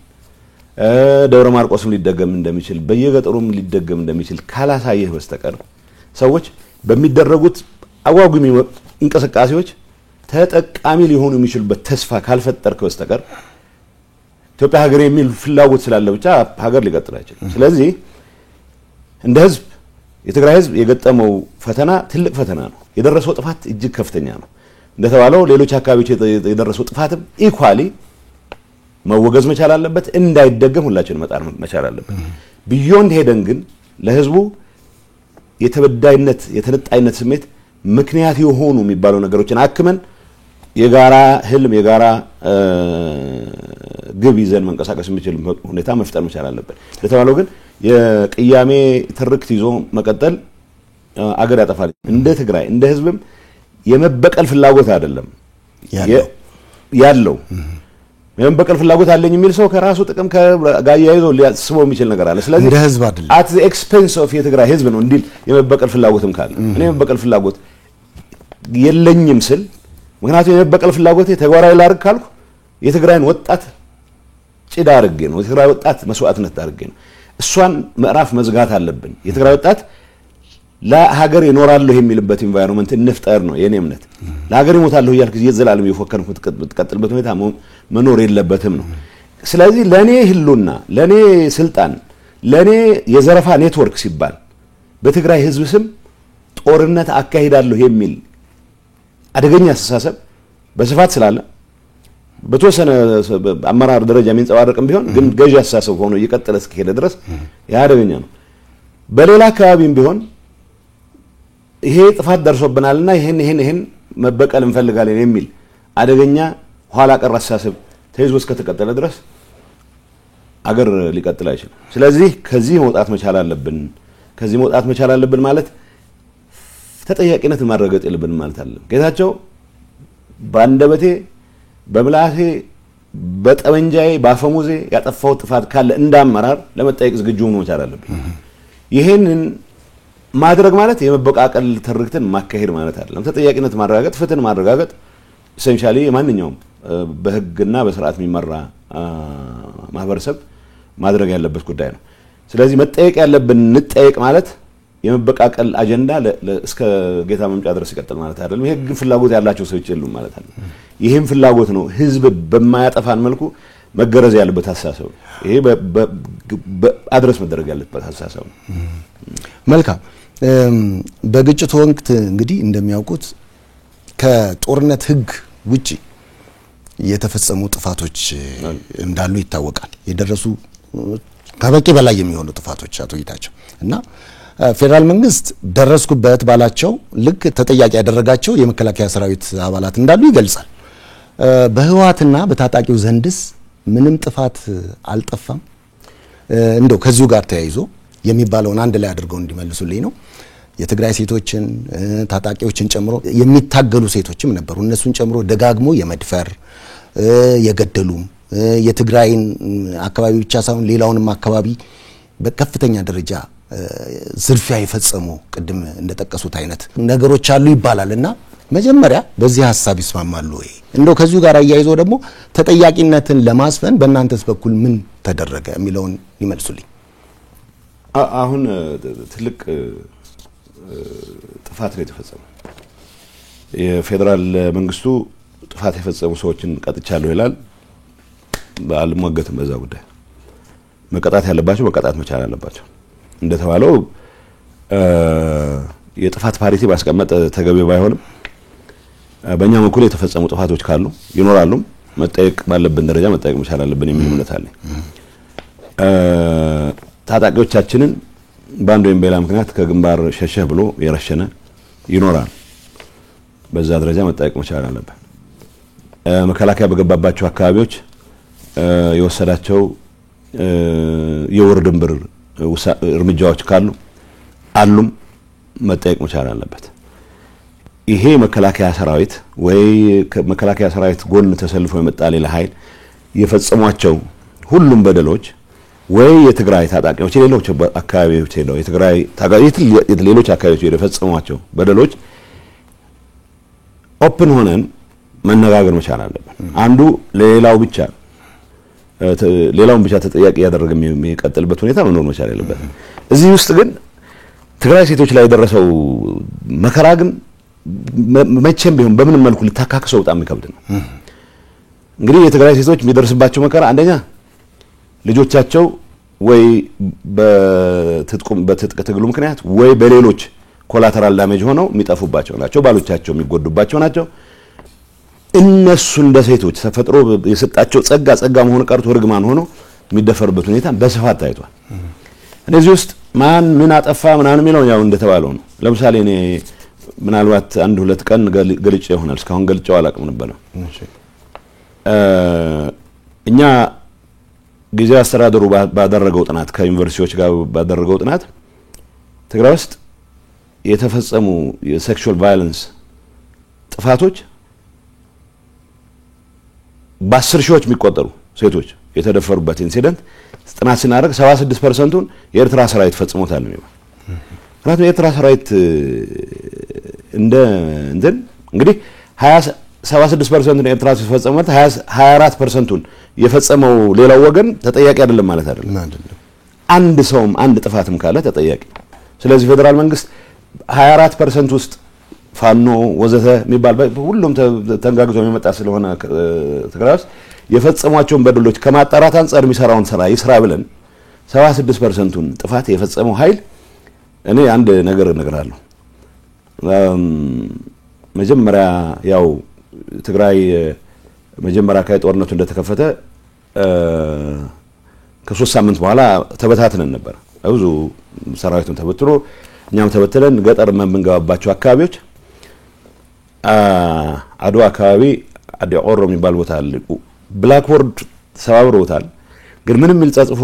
ደብረ ማርቆስም ሊደገም እንደሚችል በየገጠሩም ሊደገም እንደሚችል ካላሳየህ በስተቀር ሰዎች በሚደረጉት አጓጉ እንቅስቃሴዎች ተጠቃሚ ሊሆኑ የሚችሉበት ተስፋ ካልፈጠርክ በስተቀር ኢትዮጵያ ሀገር የሚል ፍላጎት ስላለ ብቻ ሀገር ሊቀጥል አይችልም። ስለዚህ እንደ ህዝብ የትግራይ ህዝብ የገጠመው ፈተና ትልቅ ፈተና ነው። የደረሰው ጥፋት እጅግ ከፍተኛ ነው። እንደተባለው ሌሎች አካባቢዎች የደረሰው ጥፋትም ኢኳሊ መወገዝ መቻል አለበት፣ እንዳይደገም ሁላችንም መጣር መቻል አለበት። ቢዮንድ ሄደን ግን ለህዝቡ የተበዳይነት የተነጣይነት ስሜት ምክንያት የሆኑ የሚባሉ ነገሮችን አክመን የጋራ ህልም የጋራ ግብ ይዘን መንቀሳቀስ የሚችል ሁኔታ መፍጠር መቻል አለበት። ለተባለው ግን የቅያሜ ትርክት ይዞ መቀጠል አገር ያጠፋል። እንደ ትግራይ እንደ ህዝብም የመበቀል ፍላጎት አይደለም ያለው የመበቀል ፍላጎት አለኝ የሚል ሰው ከራሱ ጥቅም ከጋያይዞ ሊያስበው የሚችል ነገር አለ። ስለዚህ እንደ ህዝብ አይደለም at the expense of የትግራይ ህዝብ ነው እንዲል የመበቀል ፍላጎትም ካለ እኔ የመበቀል ፍላጎት የለኝም ስል ምክንያቱም የመበቀል ፍላጎት ተግባራዊ ላድርግ ካልኩ የትግራይን ወጣት ጭዳ አድርጌ ነው የትግራይ ወጣት መስዋዕትነት አድርጌ ነው እሷን ምዕራፍ መዝጋት አለብን። የትግራይ ወጣት ለሀገር ይኖራለሁ የሚልበት ኢንቫይሮንመንት እንፍጠር ነው የኔ እምነት። ለሀገር ይሞታለሁ ይያልክ የዘላለም የፎከርኩ ተቀጥልበት ሁኔታ መኖር የለበትም ነው። ስለዚህ ለኔ ህሉና ለኔ ስልጣን ለኔ የዘረፋ ኔትወርክ ሲባል በትግራይ ህዝብ ስም ጦርነት አካሂዳለሁ የሚል አደገኛ አስተሳሰብ በስፋት ስላለ በተወሰነ አመራር ደረጃ የሚንጸባረቅም ቢሆን ግን ገዢ አስተሳሰብ ሆኖ እየቀጠለ እስከሄደ ድረስ ያደገኛ ነው። በሌላ አካባቢም ቢሆን ይሄ ጥፋት ደርሶብናልና ይሄን መበቀል እንፈልጋለን የሚል አደገኛ ኋላ ቀር አስተሳሰብ ተይዞ እስከተቀጠለ ድረስ አገር ሊቀጥል አይችልም። ስለዚህ ከዚህ መውጣት መቻል አለብን። ከዚህ መውጣት መቻል አለብን ማለት ተጠያቂነት ማረጋገጥ የለብንም ማለት አይደለም። ጌታቸው ባንደበቴ በምላሴ በጠመንጃዬ ባፈሙዜ ያጠፋው ጥፋት ካለ እንዳመራር ለመጠየቅ ዝግጁ ሆኖ መቻል አለብን። ይሄንን ማድረግ ማለት የመበቃቀል ትርክትን ማካሄድ ማለት አይደለም። ተጠያቂነት ማረጋገጥ ፍትህን ማረጋገጥ ኢሴንሻሊ የማንኛውም በህግና በስርዓት የሚመራ ማህበረሰብ ማድረግ ያለበት ጉዳይ ነው። ስለዚህ መጠየቅ ያለብን እንጠየቅ ማለት የመበቃቀል አጀንዳ እስከ ጌታ መምጫ ድረስ ይቀጥል ማለት አይደለም። ይሄ ግን ፍላጎት ያላቸው ሰዎች የሉም ማለት አይደለም። ይሄም ፍላጎት ነው ህዝብ በማያጠፋን መልኩ መገረዝ ያለበት ሐሳብ ነው። ይሄ አድረስ መደረግ ያለበት ሐሳብ ነው። መልካም በግጭቱ ወቅት እንግዲህ እንደሚያውቁት ከጦርነት ህግ ውጪ የተፈጸሙ ጥፋቶች እንዳሉ ይታወቃል። የደረሱ ከበቂ በላይ የሚሆኑ ጥፋቶች አቶ ጌታቸው እና ፌደራል መንግስት ደረስኩበት ባላቸው ልክ ተጠያቂ ያደረጋቸው የመከላከያ ሰራዊት አባላት እንዳሉ ይገልጻል። በህወሓትና በታጣቂው ዘንድስ ምንም ጥፋት አልጠፋም? እንደው ከዚሁ ጋር ተያይዞ የሚባለውን አንድ ላይ አድርገው እንዲመልሱልኝ ነው። የትግራይ ሴቶችን ታጣቂዎችን ጨምሮ የሚታገሉ ሴቶችም ነበሩ። እነሱን ጨምሮ ደጋግሞ የመድፈር የገደሉም የትግራይን አካባቢ ብቻ ሳይሆን ሌላውንም አካባቢ በከፍተኛ ደረጃ ዝርፊያ የፈጸሙ ቅድም እንደተጠቀሱት አይነት ነገሮች አሉ ይባላልና መጀመሪያ በዚህ ሐሳብ ይስማማሉ ወይ? እንደው ከዚሁ ጋር አያይዞ ደግሞ ተጠያቂነትን ለማስፈን በእናንተስ በኩል ምን ተደረገ የሚለውን ይመልሱልኝ። አሁን ትልቅ ጥፋት ነው የተፈጸመው። የፌደራል መንግስቱ ጥፋት የፈጸሙ ሰዎችን ቀጥቻለሁ ይላል። ባልሞገትም በዛ ጉዳይ መቀጣት ያለባቸው መቀጣት መቻል አለባቸው። እንደተባለው የጥፋት ፓሪቲ ባስቀመጠ ተገቢ ባይሆንም በእኛ በኩል የተፈጸሙ ጥፋቶች ካሉ ይኖራሉ። መጠየቅ ባለብን ደረጃ መጠየቅ መቻል አለብን የሚል እምነት አለኝ። ታጣቂዎቻችንን ባንድ ወይም በሌላ ምክንያት ከግንባር ሸሸህ ብሎ የረሸነ ይኖራል። በዛ ደረጃ መጠየቅ መቻል አለብን። መከላከያ በገባባቸው አካባቢዎች የወሰዳቸው የወር ድንብር እርምጃዎች ካሉ አሉም መጠየቅ መቻል አለበት። ይሄ መከላከያ ሰራዊት ወይ መከላከያ ሰራዊት ጎን ተሰልፎ የመጣ ሌላ ኃይል የፈጸሟቸው ሁሉም በደሎች ወይ የትግራይ ታጣቂዎች ሌሎች አካባቢዎች ሄደው የትግራይ ታጋዮች ሌሎች አካባቢዎች የፈጸሟቸው በደሎች ኦፕን ሆነን መነጋገር መቻል አለብን። አንዱ ለሌላው ብቻ ሌላውን ብቻ ተጠያቂ ያደረገ የሚቀጥልበት ሁኔታ መኖር መቻል ያለበት። እዚህ ውስጥ ግን ትግራይ ሴቶች ላይ የደረሰው መከራ ግን መቼም ቢሆን በምን መልኩ ሊታካክሰው በጣም ይከብድ ነው። እንግዲህ የትግራይ ሴቶች የሚደርስባቸው መከራ አንደኛ ልጆቻቸው ወይ በትጥቅ ትግሉ ምክንያት ወይ በሌሎች ኮላተራል ዳሜጅ ሆነው የሚጠፉባቸው ናቸው። ባሎቻቸው የሚጎዱባቸው ናቸው። እነሱ እንደ ሴቶች ተፈጥሮ የሰጣቸው ጸጋ መሆን ቀርቶ ርግማን ሆኖ የሚደፈርበት ሁኔታ በስፋት ታይቷል። እነዚህ ውስጥ ማን ምን አጠፋ ምናምን የሚለው ያው እንደተባለው ነው። ለምሳሌ እኔ ምናልባት 1-2 ቀን ገልጬ ይሆናል እስካሁን ገልጬው አላቅም ነበር። እኛ ጊዜያዊ አስተዳደሩ ባደረገው ጥናት ከዩኒቨርሲቲዎች ጋር ባደረገው ጥናት ትግራይ ውስጥ የተፈጸሙ የሴክሹዋል ቫዮለንስ ጥፋቶች በ10 ሺዎች የሚቆጠሩ ሴቶች የተደፈሩበት ኢንሲደንት ጥናት ሲናደርግ 76%ን የኤርትራ ሰራዊት ፈጽሞታል ነው የሚባለው። ምክንያቱም የኤርትራ ሰራዊት እንግዲህ 76%ን የኤርትራ ሲፈጸም ማለት 24%ን የፈጸመው ሌላው ወገን ተጠያቂ አይደለም ማለት አይደለም። አንድ ሰውም አንድ ጥፋትም ካለ ተጠያቂ። ስለዚህ ፌደራል መንግስት 24% ውስጥ ፋኖ ወዘተ የሚባል ሁሉም ተንጋግዞ የሚመጣ ስለሆነ ትግራይ ውስጥ የፈጸሟቸውን በደሎች ከማጣራት አንፃር የሚሰራውን ስራ ይስራ ብለን 76%ን ጥፋት የፈጸመው ኃይል እኔ አንድ ነገር እነግራለሁ። መጀመሪያ ያው ትግራይ መጀመሪያ ጦርነቱ እንደተከፈተ ከ3 ሳምንት በኋላ ተበታትነን ነበር። ብዙ ሰራዊቱን ተበትሮ እኛም ተበትለን ገጠር የምንገባባቸው አካባቢዎች አድዋ አካባቢ አዲ ኦሮ የሚባል ቦታ አለ። ብላክቦርድ ሰባብሮታል። ግን ምንም ልጻጽፎ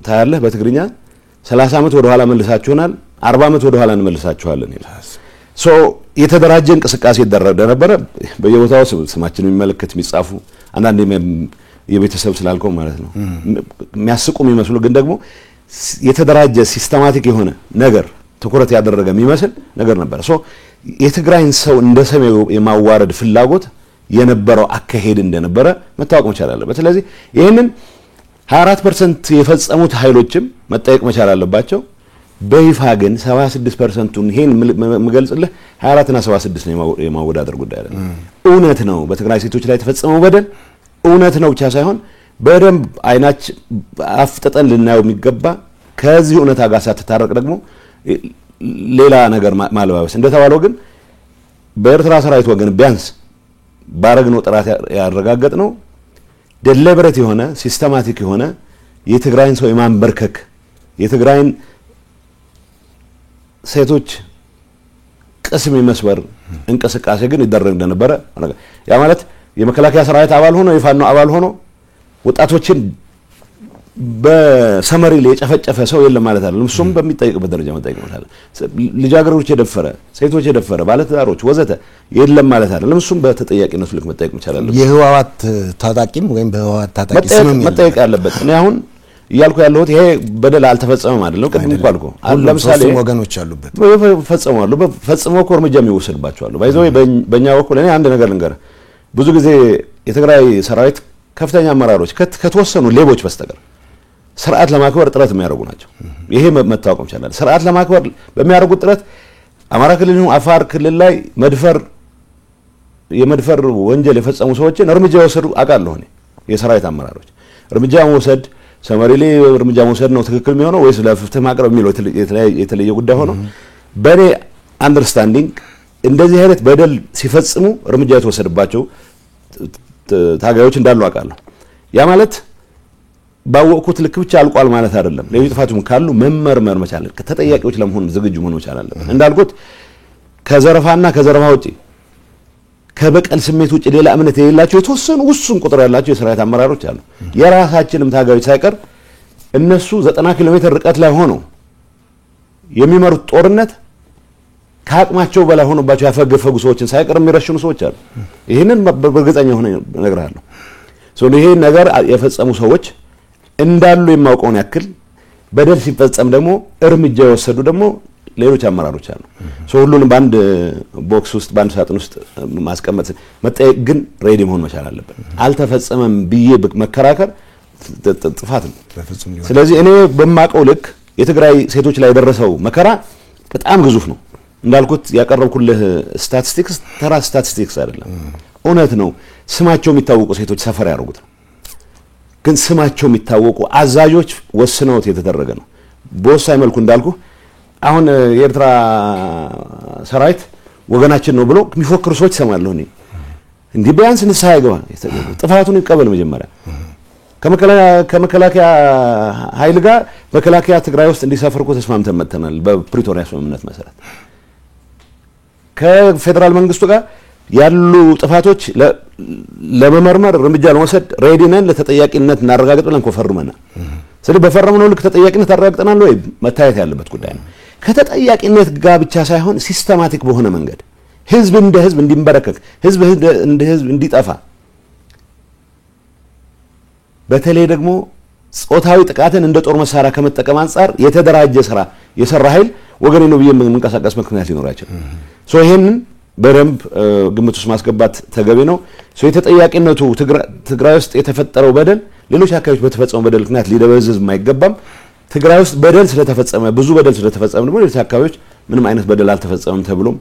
ታያለህ በትግርኛ 30 ዓመት ወደ ኋላ መልሳችሁናል፣ 40 ዓመት ወደ ኋላ እንመልሳችኋለን ይላል። የተደራጀ እንቅስቃሴ ይደረግ ነበር። በየቦታው ስማችን የሚመለከት የሚጻፉ አንዳንዴ የቤተሰብ ስላልከው ማለት ነው የሚያስቁ የሚመስሉ ግን ደግሞ የተደራጀ ሲስተማቲክ የሆነ ነገር ትኩረት ያደረገ የሚመስል ነገር ነበር። የትግራይን ሰው እንደ ሰሜው የማዋረድ ፍላጎት የነበረው አካሄድ እንደነበረ መታወቅ መቻል አለበት። ስለዚህ ይሄንን 24% የፈጸሙት ኃይሎችም መጠየቅ መቻል አለባቸው። በይፋ ግን 76%ን ይሄን መገልጽልህ 24 እና 76 ነው የማወዳደር ጉዳይ አይደለም። እውነት ነው በትግራይ ሴቶች ላይ የተፈጸመው በደል እውነት ነው ብቻ ሳይሆን በደንብ አይናች አፍጠጠን ልናየው የሚገባ ከዚህ እውነታ ጋር ሳትታረቅ ደግሞ ሌላ ነገር ማለባበስ እንደተባለው ግን በኤርትራ ሰራዊት ወገን ቢያንስ ባረግነው ጥራት ያረጋገጥነው ዴሊበሬት የሆነ ሲስተማቲክ የሆነ የትግራይን ሰው የማንበርከክ የትግራይን ሴቶች ቅስም የመስበር እንቅስቃሴ ግን ይደረግ እንደነበረ ያ ማለት የመከላከያ ሰራዊት አባል ሆኖ የፋኖ አባል ሆኖ ወጣቶችን በሰመሪ ላይ የጨፈጨፈ ሰው የለም ማለት አይደለም። እሱም በሚጠይቅበት ደረጃ መጠየቅ ማለት አይደለም። ልጃገረዶች የደፈረ ሴቶች የደፈረ ባለትዳሮች ወዘተ የለም ማለት አይደለም። እሱም በተጠያቂነት ልክ መጠየቅ ይቻላል። የህዋት ታጣቂም ወይም በህዋት ታጣቂ ስምም መጠየቅ ያለበት እኔ አሁን እያልኩ ያለሁት ይሄ በደል አልተፈጸመም አይደለም። ቅድም እኮ አልኩ ለምሳሌ ወገኖች አሉበት ፈጽመዋል ፈጽመው እኮ እርምጃ የሚወሰድባቸው አሉ። ባይዘው በእኛ በኩል እኔ አንድ ነገር ልንገር ብዙ ጊዜ የትግራይ ሰራዊት ከፍተኛ አመራሮች ከተወሰኑ ሌቦች በስተቀር ስርዓት ለማክበር ጥረት የሚያደርጉ ናቸው። ይሄ መታወቅ ይችላል። ስርዓት ለማክበር በሚያደርጉት ጥረት አማራ ክልል አፋር ክልል ላይ የመድፈር ወንጀል የፈጸሙ ሰዎችን እርምጃ ወሰዱ አቃለሁ እኔ የሰራዊት አመራሮች እርምጃ ወሰድ ሰመሪ ላይ እርምጃ ወሰድ ነው ትክክል የሚሆነው ወይስ ለፍትህ ማቅረብ የሚለው የተለየ ጉዳይ ሆኖ በኔ አንደርስታንዲንግ እንደዚህ አይነት በደል ሲፈጽሙ እርምጃ የተወሰደባቸው ታጋዮች እንዳሉ አቃለሁ። ያ ማለት ባወቁት ልክ ብቻ አልቋል ማለት አይደለም። ለዚህ ጥፋቱም ካሉ መመርመር መቻል ከተጠያቂዎች ለመሆን ዝግጁ መሆን መቻል አለበት። እንዳልኩት ከዘረፋና ከዘረፋ ውጪ ከበቀል ስሜት ውጪ ሌላ እምነት የሌላቸው የተወሰኑ ውሱን ቁጥር ያላቸው የሰራዊት አመራሮች አሉ። የራሳችንም ታጋዮች ሳይቀር እነሱ 90 ኪሎ ሜትር ርቀት ላይ ሆነው የሚመሩት ጦርነት ከአቅማቸው በላይ ሆኖባቸው ያፈገፈጉ ሰዎችን ሳይቀር የሚረሽኑ ሰዎች አሉ። ይሄንን በእርግጠኛ ሆነ እነግርሃለሁ። ይሄ ነገር የፈጸሙ ሰዎች እንዳሉ የማውቀውን ያክል በደል ሲፈጸም ደግሞ እርምጃ የወሰዱ ደግሞ ሌሎች አመራሮች አሉ። ሁሉንም በአንድ ቦክስ ውስጥ በአንድ ሳጥን ውስጥ ማስቀመጥ መጠየቅ ግን ሬዲ መሆን መቻል አለበት። አልተፈጸመም ብዬ መከራከር ጥፋት ነው። ስለዚህ እኔ በማቀው ልክ የትግራይ ሴቶች ላይ የደረሰው መከራ በጣም ግዙፍ ነው። እንዳልኩት ያቀረብኩልህ ስታቲስቲክስ ተራ ስታቲስቲክስ አይደለም፣ እውነት ነው። ስማቸው የሚታወቁ ሴቶች ሰፈር ያደርጉት ነው። ግን ስማቸው የሚታወቁ አዛዦች ወስነውት የተደረገ ነው። በወሳኝ መልኩ እንዳልኩ አሁን የኤርትራ ሰራዊት ወገናችን ነው ብሎ የሚፎክሩ ሰዎች ሰማለሁ እኔ። እንዲህ ቢያንስ ንስሐ ይገባ፣ ጥፋቱን ይቀበል መጀመሪያ። ከመከላከያ ኃይል ጋር መከላከያ ትግራይ ውስጥ እንዲሰፍር እኮ ተስማምተን መጥተናል በፕሪቶሪያ ስምምነት መሰረት። ከፌደራል መንግስቱ ጋር ያሉ ጥፋቶች ለመመርመር እርምጃ ለመውሰድ ሬዲ ነን፣ ለተጠያቂነት እናረጋግጥ ብለን እኮ ፈርመናል። ስለዚህ በፈረምነው ልክ ተጠያቂነት አረጋግጠናል ወይ መታየት ያለበት ጉዳይ ነው። ከተጠያቂነት ጋር ብቻ ሳይሆን ሲስተማቲክ በሆነ መንገድ ህዝብ እንደ ህዝብ እንዲንበረከክ፣ ህዝብ እንደ ህዝብ እንዲጠፋ፣ በተለይ ደግሞ ጾታዊ ጥቃትን እንደ ጦር መሳሪያ ከመጠቀም አንፃር የተደራጀ ስራ የሰራ ኃይል ወገኔ ነው ብዬ መንቀሳቀስ ምክንያት ሊኖራቸው ሶ ይሄንን በደንብ ግምት ውስጥ ማስገባት ተገቢ ነው። ሶ የተጠያቂነቱ ትግራይ ውስጥ የተፈጠረው በደል ሌሎች አካባቢዎች በተፈጸመው በደል ምክንያት ሊደበዝዝ የማይገባም። ትግራይ ውስጥ በደል ስለተፈጸመ ብዙ በደል ስለተፈጸመ ደግሞ ሌሎች አካባቢዎች ምንም አይነት በደል አልተፈጸመም ተብሎም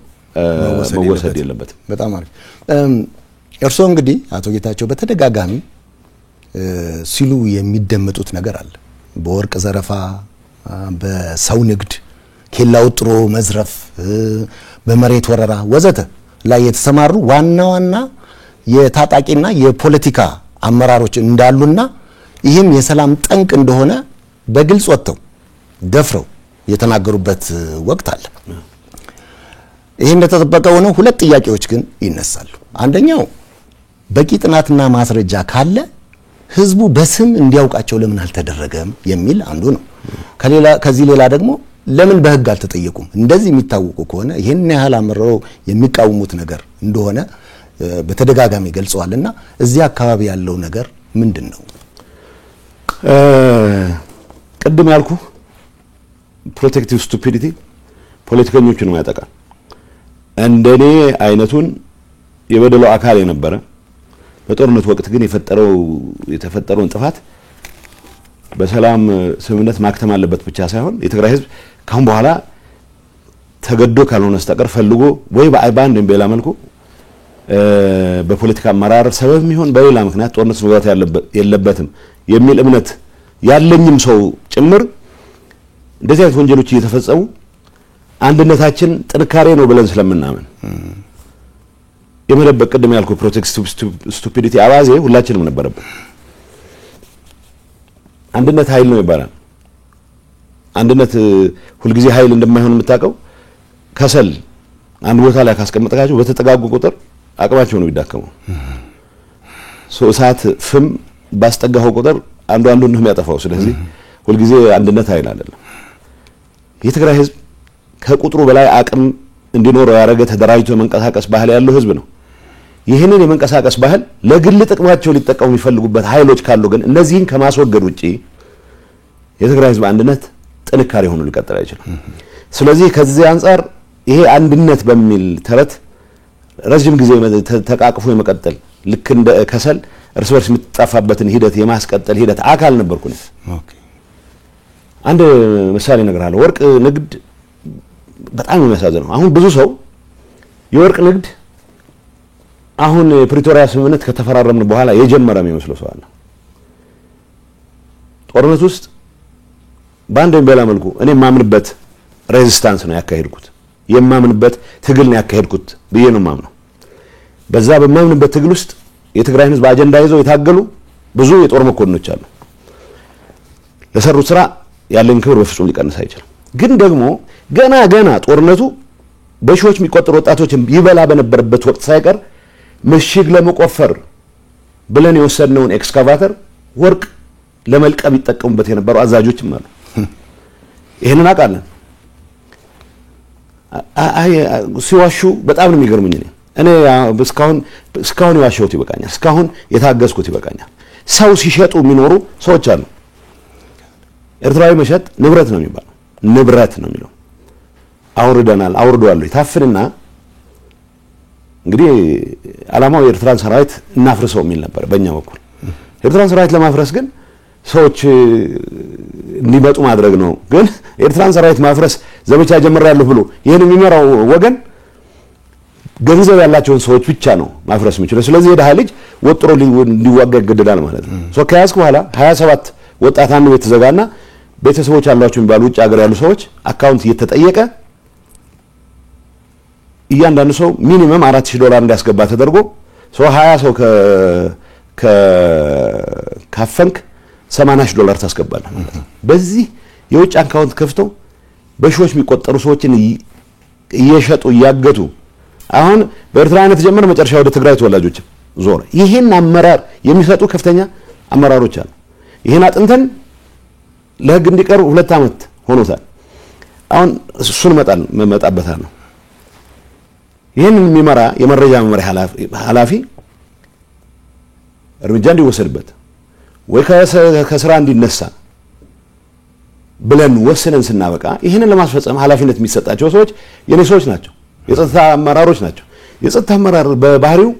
መወሰድ የለበትም። በጣም አሪፍ። እርስዎ እንግዲህ አቶ ጌታቸው በተደጋጋሚ ሲሉ የሚደመጡት ነገር አለ። በወርቅ ዘረፋ፣ በሰው ንግድ፣ ኬላ ውጥሮ መዝረፍ፣ በመሬት ወረራ ወዘተ ላይ የተሰማሩ ዋና ዋና የታጣቂና የፖለቲካ አመራሮች እንዳሉና ይህም የሰላም ጠንቅ እንደሆነ በግልጽ ወጥተው ደፍረው የተናገሩበት ወቅት አለ። ይሄ እንደተጠበቀ ሆኖ ሁለት ጥያቄዎች ግን ይነሳሉ። አንደኛው በቂ ጥናትና ማስረጃ ካለ ህዝቡ በስም እንዲያውቃቸው ለምን አልተደረገም የሚል አንዱ ነው። ከዚህ ሌላ ደግሞ ለምን በህግ አልተጠየቁም? እንደዚህ የሚታወቁ ከሆነ ይሄን ያህል አምረው የሚቃወሙት ነገር እንደሆነ በተደጋጋሚ ገልጸዋልና እዚህ አካባቢ ያለው ነገር ምንድነው? ቅድም ያልኩ ፕሮቴክቲቭ ስቱፒዲቲ ፖለቲከኞችን ያጠቃል። እንደኔ አይነቱን የበደሉ አካል የነበረ በጦርነት ወቅት ግን የተፈጠረውን ጥፋት በሰላም ስምምነት ማክተም አለበት ብቻ ሳይሆን የትግራይ ህዝብ ካሁን በኋላ ተገዶ ካልሆነ በስተቀር ፈልጎ ወይ በአይባንድ በሌላ መልኩ በፖለቲካ አመራር ሰበብ የሚሆን በሌላ ምክንያት ጦርነት መግባት የለበትም የሚል እምነት ያለኝም ሰው ጭምር እንደዚህ አይነት ወንጀሎች እየተፈጸሙ አንድነታችን ጥንካሬ ነው ብለን ስለምናምን የመደበቅ ቅድም ያልኩ ፕሮቴክቲቭ ስቱፒዲቲ አባዜ ሁላችንም ነበረብን። አንድነት ኃይል ነው ይባላል። አንድነት ሁልጊዜ ኃይል እንደማይሆን የምታውቀው ከሰል አንድ ቦታ ላይ ካስቀመጥካቸው በተጠጋጉ ቁጥር አቅማቸው ነው ይዳከመው። እሳት ፍም ባስጠጋው ቁጥር አንዱን ነው የሚያጠፋው። ስለዚህ ሁልጊዜ አንድነት ኃይል አይደለም። የትግራይ ህዝብ ከቁጥሩ በላይ አቅም እንዲኖረው ያደረገ ተደራጅቶ መንቀሳቀስ ባህል ያለው ህዝብ ነው። ይህንን የመንቀሳቀስ ባህል ለግል ጥቅማቸው ሊጠቀሙ የሚፈልጉበት ኃይሎች ካሉ ግን እነዚህን ከማስወገድ ውጪ የትግራይ ህዝብ አንድነት ጥንካሬ ሆኖ ሊቀጥል አይችልም። ስለዚህ ከዚህ አንፃር ይሄ አንድነት በሚል ተረት ረጅም ጊዜ ተቃቅፎ የመቀጠል ልክ እንደ ከሰል እርስ በርስ የሚጣፋበትን ሂደት የማስቀጠል ሂደት አካል ነበርኩኝ። አንድ ምሳሌ እነግርሃለሁ። ወርቅ ንግድ በጣም የሚያሳዝነው አሁን ብዙ ሰው የወርቅ ንግድ አሁን የፕሪቶሪያ ስምምነት ከተፈራረምን በኋላ የጀመረ የሚመስለው ሰው አለ። ጦርነት ውስጥ በአንድ በሌላ መልኩ እኔ የማምንበት ሬዚስታንስ ነው ያካሄድኩት፣ የማምንበት ትግል ነው ያካሄድኩት ብዬ ነው የማምነው። በዛ በማምንበት ትግል ውስጥ የትግራይን ህዝብ አጀንዳ ይዘው የታገሉ ብዙ የጦር መኮንኖች አሉ። ለሰሩት ስራ ያለኝ ክብር በፍጹም ሊቀንስ አይችልም። ግን ደግሞ ገና ጦርነቱ በሺዎች የሚቆጠሩ ወጣቶችን ይበላ በነበረበት ወቅት ሳይቀር ምሽግ ለመቆፈር ብለን የወሰድነውን ኤክስካቫተር ወርቅ ለመልቀም ይጠቀሙበት የነበሩ አዛዦችም አሉ። ይሄንን አውቃለሁ። ሲዋሹ በጣም ነው የሚገርመኝ። እኔ እስካሁን የዋሸሁት ይበቃኛል። እስካሁን የታገዝኩት ይበቃኛል። ሰው ሲሸጡ የሚኖሩ ሰዎች አሉ። ኤርትራዊ መሸጥ ንብረት ነው የሚባለው፣ ንብረት ነው የሚለው። አውርደዋል ይታፍንና እንግዲህ ዓላማው የኤርትራን ሰራዊት እናፍርሰው የሚል ነበር በእኛ በኩል። ኤርትራን ሰራዊት ለማፍረስ ግን ሰዎች እንዲመጡ ማድረግ ነው። ግን ኤርትራን ሰራዊት ማፍረስ ዘመቻ ጀምራለሁ ብሎ ይሄን የሚመራው ወገን ገንዘብ ያላቸውን ሰዎች ብቻ ነው ማፍረስ የሚችለው። ስለዚህ የደሃ ልጅ ወጥሮ እንዲዋጋ ይገደዳል ማለት ነው። ከያዝኩ በኋላ 27 ወጣት አንድ ቤት ተዘጋና ቤተሰቦች ያሏቸው የሚባሉ ውጭ ሀገር ያሉ ሰዎች አካውንት እየተጠየቀ እያንዳንዱ ሰው ሚኒመም $4000 እንዲያስገባ ተደርጎ ሰው 20 ሰው ካፈንክ $80,000 ታስገባለህ ማለት ነው። በዚህ የውጭ አካውንት ከፍተው በሺዎች የሚቆጠሩ ሰዎችን እየሸጡ እያገቱ አሁን በኤርትራ አይነት ጀመረ መጨረሻ ወደ ትግራይ ተወላጆች ዞረ። ይሄን አመራር የሚሰጡ ከፍተኛ አመራሮች አሉ። ይሄን አጥንተን ለህግ እንዲቀርቡ 2 ዓመት ሆኖታል። አሁን እሱን መጣበታል ነው። ይሄን የሚመራ የመረጃ መመሪያ ኃላፊ እርምጃ እንዲወሰድበት ወይ ከስራ እንዲነሳ ብለን ወስነን ስናበቃ ይሄንን ለማስፈጸም ኃላፊነት የሚሰጣቸው ሰዎች የኔ ሰዎች ናቸው። የጸጥታ አመራሮች ናቸው። የጸጥታ አመራር በባህሪው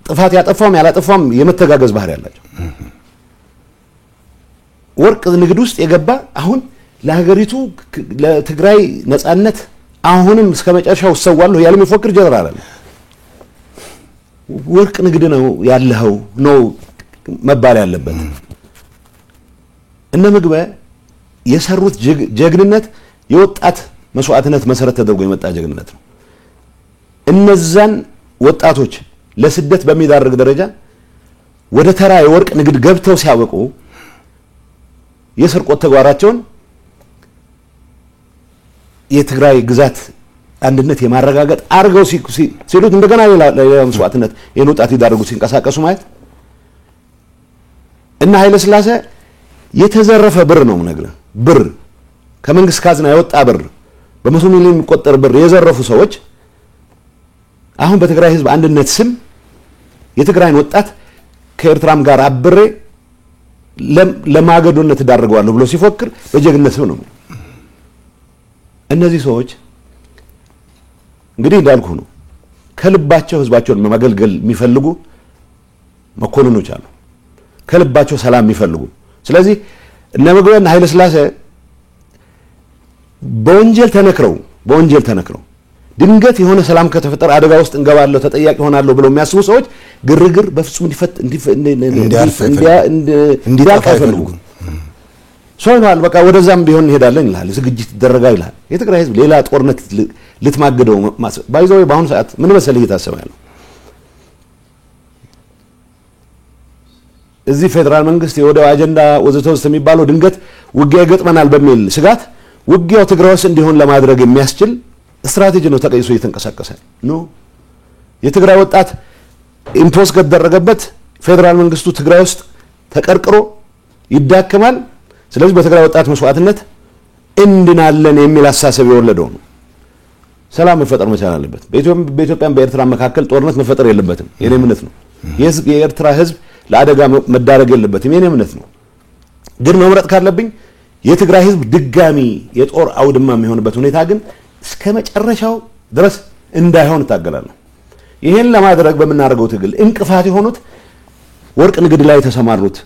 ጥፋት ያጠፋም ያላጠፋም የመተጋገዝ ባህሪ ያላቸው ወርቅ ንግድ ውስጥ የገባ አሁን ለሀገሪቱ ለትግራይ ነጻነት አሁንም እስከመጨረሻው ሰዋለሁ ያለ የሚፎክር ጀነራል አለ። ወርቅ ንግድ ነው ያለው ነው መባል ያለበት። እነ ምግበ የሰሩት ጀግንነት የወጣት መስዋዕትነት መሰረት ተደርጎ የመጣ ጀግንነት ነው። እነዛን ወጣቶች ለስደት በሚዳርግ ደረጃ ወደ ተራ የወርቅ ንግድ ገብተው ሲያበቁ የስርቆት ተግባራቸውን የትግራይ ግዛት አንድነት የማረጋገጥ አርገው ሲሉት እንደገና ሌላ መስዋዕትነት የን ወጣት ይዳርጉ ሲንቀሳቀሱ ማለት እና ኃይለ ሥላሴ የተዘረፈ ብር ነው ነገር ብር ከመንግስት ካዝና የወጣ ብር በመቶ ሚሊዮን የሚቆጠር ብር የዘረፉ ሰዎች አሁን በትግራይ ህዝብ አንድነት ስም የትግራይን ወጣት ከኤርትራም ጋር አብሬ ለማገዶነት ዳርገዋለሁ ብሎ ሲፎክር በጀግንነት ነው። እነዚህ ሰዎች እንግዲህ እንዳልኩ ነው ከልባቸው ህዝባቸውን ማገልገል የሚፈልጉ መኮንኖች አሉ። ከልባቸው ሰላም የሚፈልጉ ስለዚህ እነ ምግበና ኃይለ ሥላሴ በወንጀል ተነክረው ድንገት የሆነ ሰላም ከተፈጠረ አደጋ ውስጥ እንገባለሁ ተጠያቂ ሆናለሁ ብለው የሚያስቡ ሰዎች ግርግር በፍጹም እንዲያልፍ አይፈልጉም። ሶልሃል በቃ ወደዛም ቢሆን እንሄዳለን ይላል። ዝግጅት ይደረጋል ይላል። የትግራይ ህዝብ ሌላ ጦርነት ልትማገደው ባይዘው በአሁኑ ሰዓት ምን መሰለህ እየታሰበ ያለው እዚህ ፌደራል መንግስት የወደብ አጀንዳ ወዘተውስ የሚባለው ድንገት ውጊያ ይገጥመናል በሚል ስጋት ውጊያው ትግራይ ውስጥ እንዲሆን ለማድረግ የሚያስችል ስትራቴጂ ነው ተቀይሶ እየተንቀሳቀሰ ነው። የትግራይ ወጣት ኢምፖስ ከተደረገበት ፌደራል መንግስቱ ትግራይ ውስጥ ተቀርቅሮ ይዳከማል። ስለዚህ በትግራይ ወጣት መስዋዕትነት እንድናለን የሚል አሳሰብ የወለደው ነው። ሰላም መፈጠር መቻል አለበት። በኢትዮጵያም በኤርትራ መካከል ጦርነት መፈጠር የለበትም። የኔ እምነት ነው። የኤርትራ ህዝብ ለአደጋ መዳረግ የለበትም። የኔ እምነት ነው። ግን መምረጥ ካለብኝ የትግራይ ህዝብ ድጋሚ የጦር አውድማ የሚሆንበት ሁኔታ ግን እስከመጨረሻው ድረስ እንዳይሆን ታገላለሁ። ይሄን ለማድረግ በመናረገው ትግል እንቅፋት የሆኑት ወርቅ ንግድ ላይ የተሰማሩት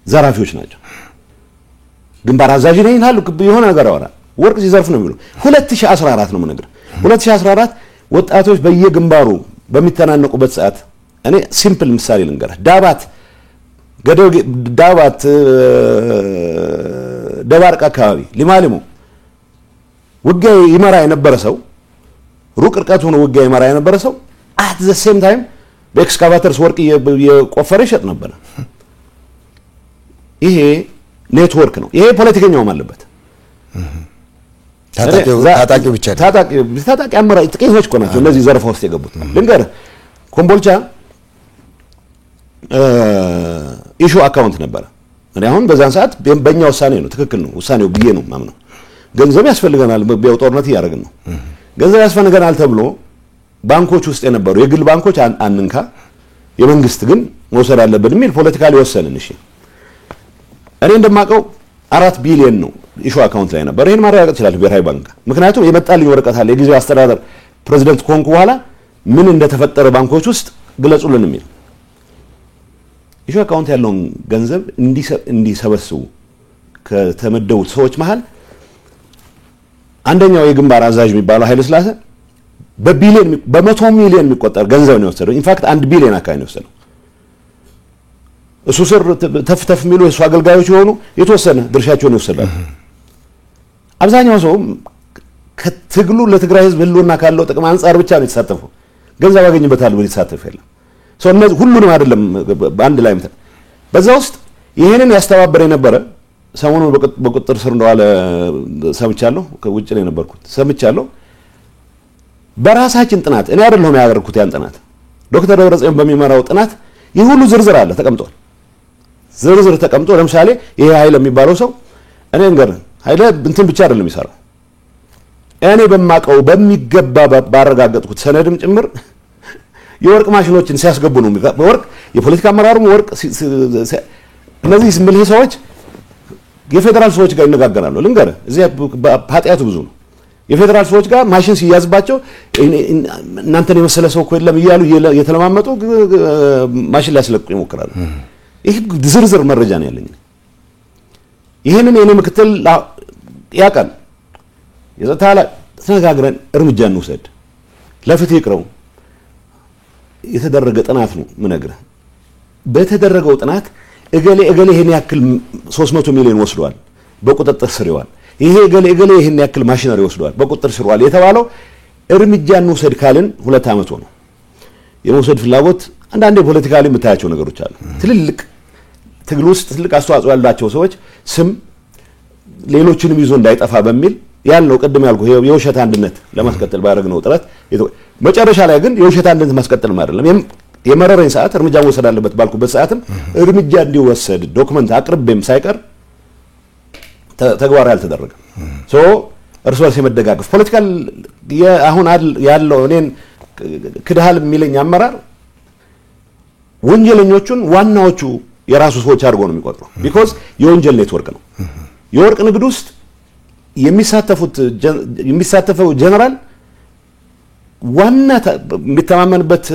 ዘራፊዎች ናቸው። ግንባር አዛዥ ነኝ ይላሉ። የሆነ ነገር ያወራል። ወርቅ ሲዘርፍ ነው የሚሉ 2014 ነው የምነግርህ። 2014 ወጣቶች በየግንባሩ በሚተናነቁበት ሰዓት እኔ ሲምፕል ምሳሌ ልንገርህ። ዳባት ደባርቅ አካባቢ ሊማሊሙ ውጊያ ይመራ የነበረ ሰው ሩቅ ርቀት ሆኖ ውጊያ ይመራ የነበረ ሰው at the same time በኤክስካቫተርስ ወርቅ የቆፈረ ይሸጥ ነበር። ይሄ ኔትወርክ ነው። ይሄ ፖለቲከኛውም አለበት። ታጣቂው ብቻ ታጣቂ አመራር ጥቂቶች እኮ ናቸው እነዚህ ዘርፋ ውስጥ የገቡት። ልንገርህ ኮምቦልቻ ኢሹ አካውንት ነበር። እኔ አሁን በዛን ሰዓት በእኛ ውሳኔ ነው ትክክል ነው ውሳኔው ብዬ ነው ማምነው። ገንዘብ ያስፈልገናል በቢያው ጦርነት እያደረግን ነው። ገንዘብ ያስፈልገናል ተብሎ ባንኮች ውስጥ የነበሩ የግል ባንኮች አንንካ የመንግስት ግን መውሰድ አለበት የሚል ፖለቲካሊ ወሰንን። እሺ እኔ እንደማቀው 4 ቢሊዮን ነው ኢሹ አካውንት ላይ ነበር። ይሄን ማረጋገጥ ይችላል ብሔራዊ ባንክ። ምክንያቱም የመጣልኝ ወረቀት አለ የጊዜው አስተዳደር ፕሬዝዳንት ኮንኩ በኋላ ምን እንደተፈጠረ ባንኮች ውስጥ ግለጹልን የሚል ኢሹ አካውንት ያለውን ገንዘብ እንዲሰበስቡ ከተመደቡት ሰዎች መሃል አንደኛው የግንባር አዛዥ የሚባለው ኃይለ ሥላሴ በ100 ሚሊዮን የሚቆጠር ገንዘብ ነው የወሰደው። ኢንፋክት 1 ቢሊዮን አካባቢ ነው የወሰደው። እሱ ስር ተፍተፍ የሚሉ የሱ አገልጋዮች የሆኑ የተወሰነ ድርሻቸውን ይወስዳሉ። አብዛኛው ሰው ከትግሉ ለትግራይ ህዝብ ህልውና ካለው ጥቅም አንፃር ብቻ ነው የተሳተፈው። ገንዘብ ያገኝበታል ብሎ የተሳተፈ የለም። እነዚህ ሁሉንም አይደለም በአንድ ላይ ማለት በዛ ውስጥ ይሄንን ያስተባበረ የነበረ ሰሞኑን በቁጥጥር ስር እንደዋለ ሰምቻለሁ። ከውጭ ላይ ነበርኩት ሰምቻለሁ። በራሳችን ጥናት እኔ አይደለሁም ያደረኩት ያን ጥናት ዶክተር ደብረጽዮን በሚመራው ጥናት ይህ ሁሉ ዝርዝር አለ ተቀምጧል። ዝርዝር ተቀምጦ ለምሳሌ ይሄ ኃይለ የሚባለው ሰው እኔ እንገር ኃይለ እንትን ብቻ አይደለም ይሰራው እኔ በማቀው በሚገባ ባረጋገጥኩት ሰነድም ጭምር የወርቅ ማሽኖችን ሲያስገቡ ነው ወርቅ የፖለቲካ አመራሩም ወርቅ እነዚህ ስምልህ ሰዎች የፌደራል ሰዎች ጋር ይነጋገራሉ። ልንገር እዚህ ኃጢያቱ ብዙ ነው። የፌደራል ሰዎች ጋር ማሽን ሲያዝባቸው እናንተን የመሰለ ሰው እኮ የለም እያሉ የተለማመጡ ማሽን ሊያስለቁ ይሞክራሉ። ይህ ዝርዝር መረጃ ነው ያለኝ። ይሄንን የኔ ምክትል ያቀን የዘታላ ተነጋግረን እርምጃ እንውሰድ ለፍትህ ይቅረው የተደረገ ጥናት ነው ምነግርህ። በተደረገው ጥናት እገሌ ይሄን ያክል 300 ሚሊዮን ወስዷል በቁጥጥር ስር ይዋል፣ ይሄ እገሌ ይሄን ያክል ማሽነሪ ወስዷል በቁጥጥር ስር ይዋል የተባለው እርምጃ እንውሰድ ካልን 2 ዓመት ነው። የመውሰድ ፍላጎት አንዳንዴ ፖለቲካሊ የምታያቸው ነገሮች አሉ። ትልልቅ ትግል ውስጥ ትልቅ አስተዋጽኦ ያላቸው ሰዎች ስም ሌሎችንም ይዞ እንዳይጠፋ በሚል ያለው ቀደም ያልኩ የውሸት አንድነት ለማስቀጠል ባደረግነው ጥረት መጨረሻ ላይ ግን የውሸት አንድነት ማስቀጠል አይደለም የመረረኝ ሰዓት እርምጃ መውሰድ አለበት ባልኩበት ሰዓትም እርምጃ እንዲወሰድ ዶክመንት አቅርቤም ሳይቀር ተግባራዊ አልተደረገም። እርስ በርስ የመደጋገፍ ፖለቲካል አሁን ያለው እኔን ክድሃል የሚለኝ አመራር ወንጀለኞቹን ዋናዎቹ የራሱ ሰዎች አድርጎ ነው የሚቆጥረው። ቢኮዝ የወንጀል ኔትወርክ ነው። የወርቅ ንግድ ውስጥ የሚሳተፈው ጀነራል ዋና የሚተማመንበት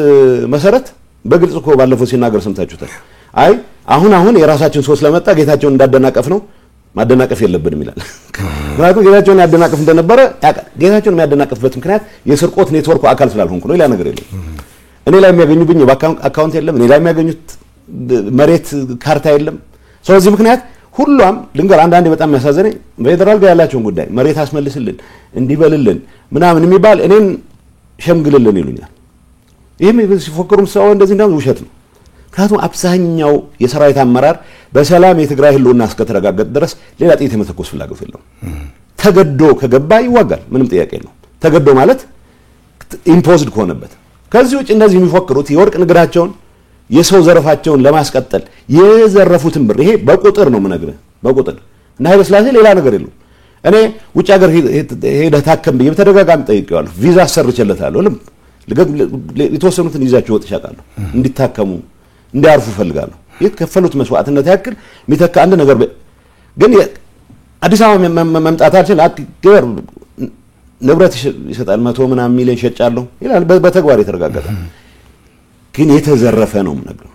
መሰረት በግልጽ እኮ ባለፈው ሲናገር ሰምታችሁታል። አይ አሁን የራሳችን ሰው ስለመጣ ጌታቸውን እንዳደናቀፍ ነው ማደናቀፍ የለብንም ይላል። ምክንያቱም ጌታቸውን ያደናቀፍ እንደነበረ ጌታቸውን የሚያደናቀፍበት ምክንያት የስርቆት ኔትወርኩ አካል ስላልሆንኩ ነው። ሌላ ነገር የለም። እኔ ላይ የሚያገኙብኝ አካውንት የለም። እኔ ላይ የሚያገኙት መሬት ካርታ የለም። ስለዚህ ምክንያት ሁሉም ልንገር አንዳንዴ በጣም ያሳዘነኝ በፌደራል ጋር ያላቸውን ጉዳይ መሬት አስመልስልን እንዲበልልን ምናምን የሚባል እኔን ሸምግልልን ይሉኛል። ይሄም ሲፎክሩም ሰው እንደዚህ እንደው ውሸት ነው። ምክንያቱም አብዛኛው የሰራዊት አመራር በሰላም የትግራይ ህልውና እስከተረጋገጠ ድረስ ሌላ ጥይት የመተኮስ ፍላጎት የለውም። ተገዶ ከገባ ይዋጋል፣ ምንም ጥያቄ የለውም። ተገዶ ማለት ኢምፖዝድ ከሆነበት። ከዚህ ውጭ እንደዚህ የሚፎክሩት የወርቅ ንግዳቸውን የሰው ዘረፋቸውን ለማስቀጠል የዘረፉትን ብር ይሄ በቁጥር ነው የምነግርህ በቁጥር እና ኃይለ ሥላሴ ሌላ ነገር የለውም። እኔ ውጭ ሀገር ሄደህ ታከም ብዬ በተደጋጋሚ ጠይቄዋለሁ። ቪዛ አሰርቼለታለሁ። የተወሰኑትን ይዛቸው ወጥቻለሁ እንዲታከሙ እንዲያርፉ ፈልጋለሁ። የተከፈሉት መስዋዕትነት ያክል የሚተካ አንድ ነገር ግን አዲስ አበባ መምጣት አልችል አትገር ንብረት ይሰጣል 100 ምናምን ሚሊዮን ሸጫለሁ ይላል። በተግባር የተረጋገጠ ግን የተዘረፈ ነው ነገር።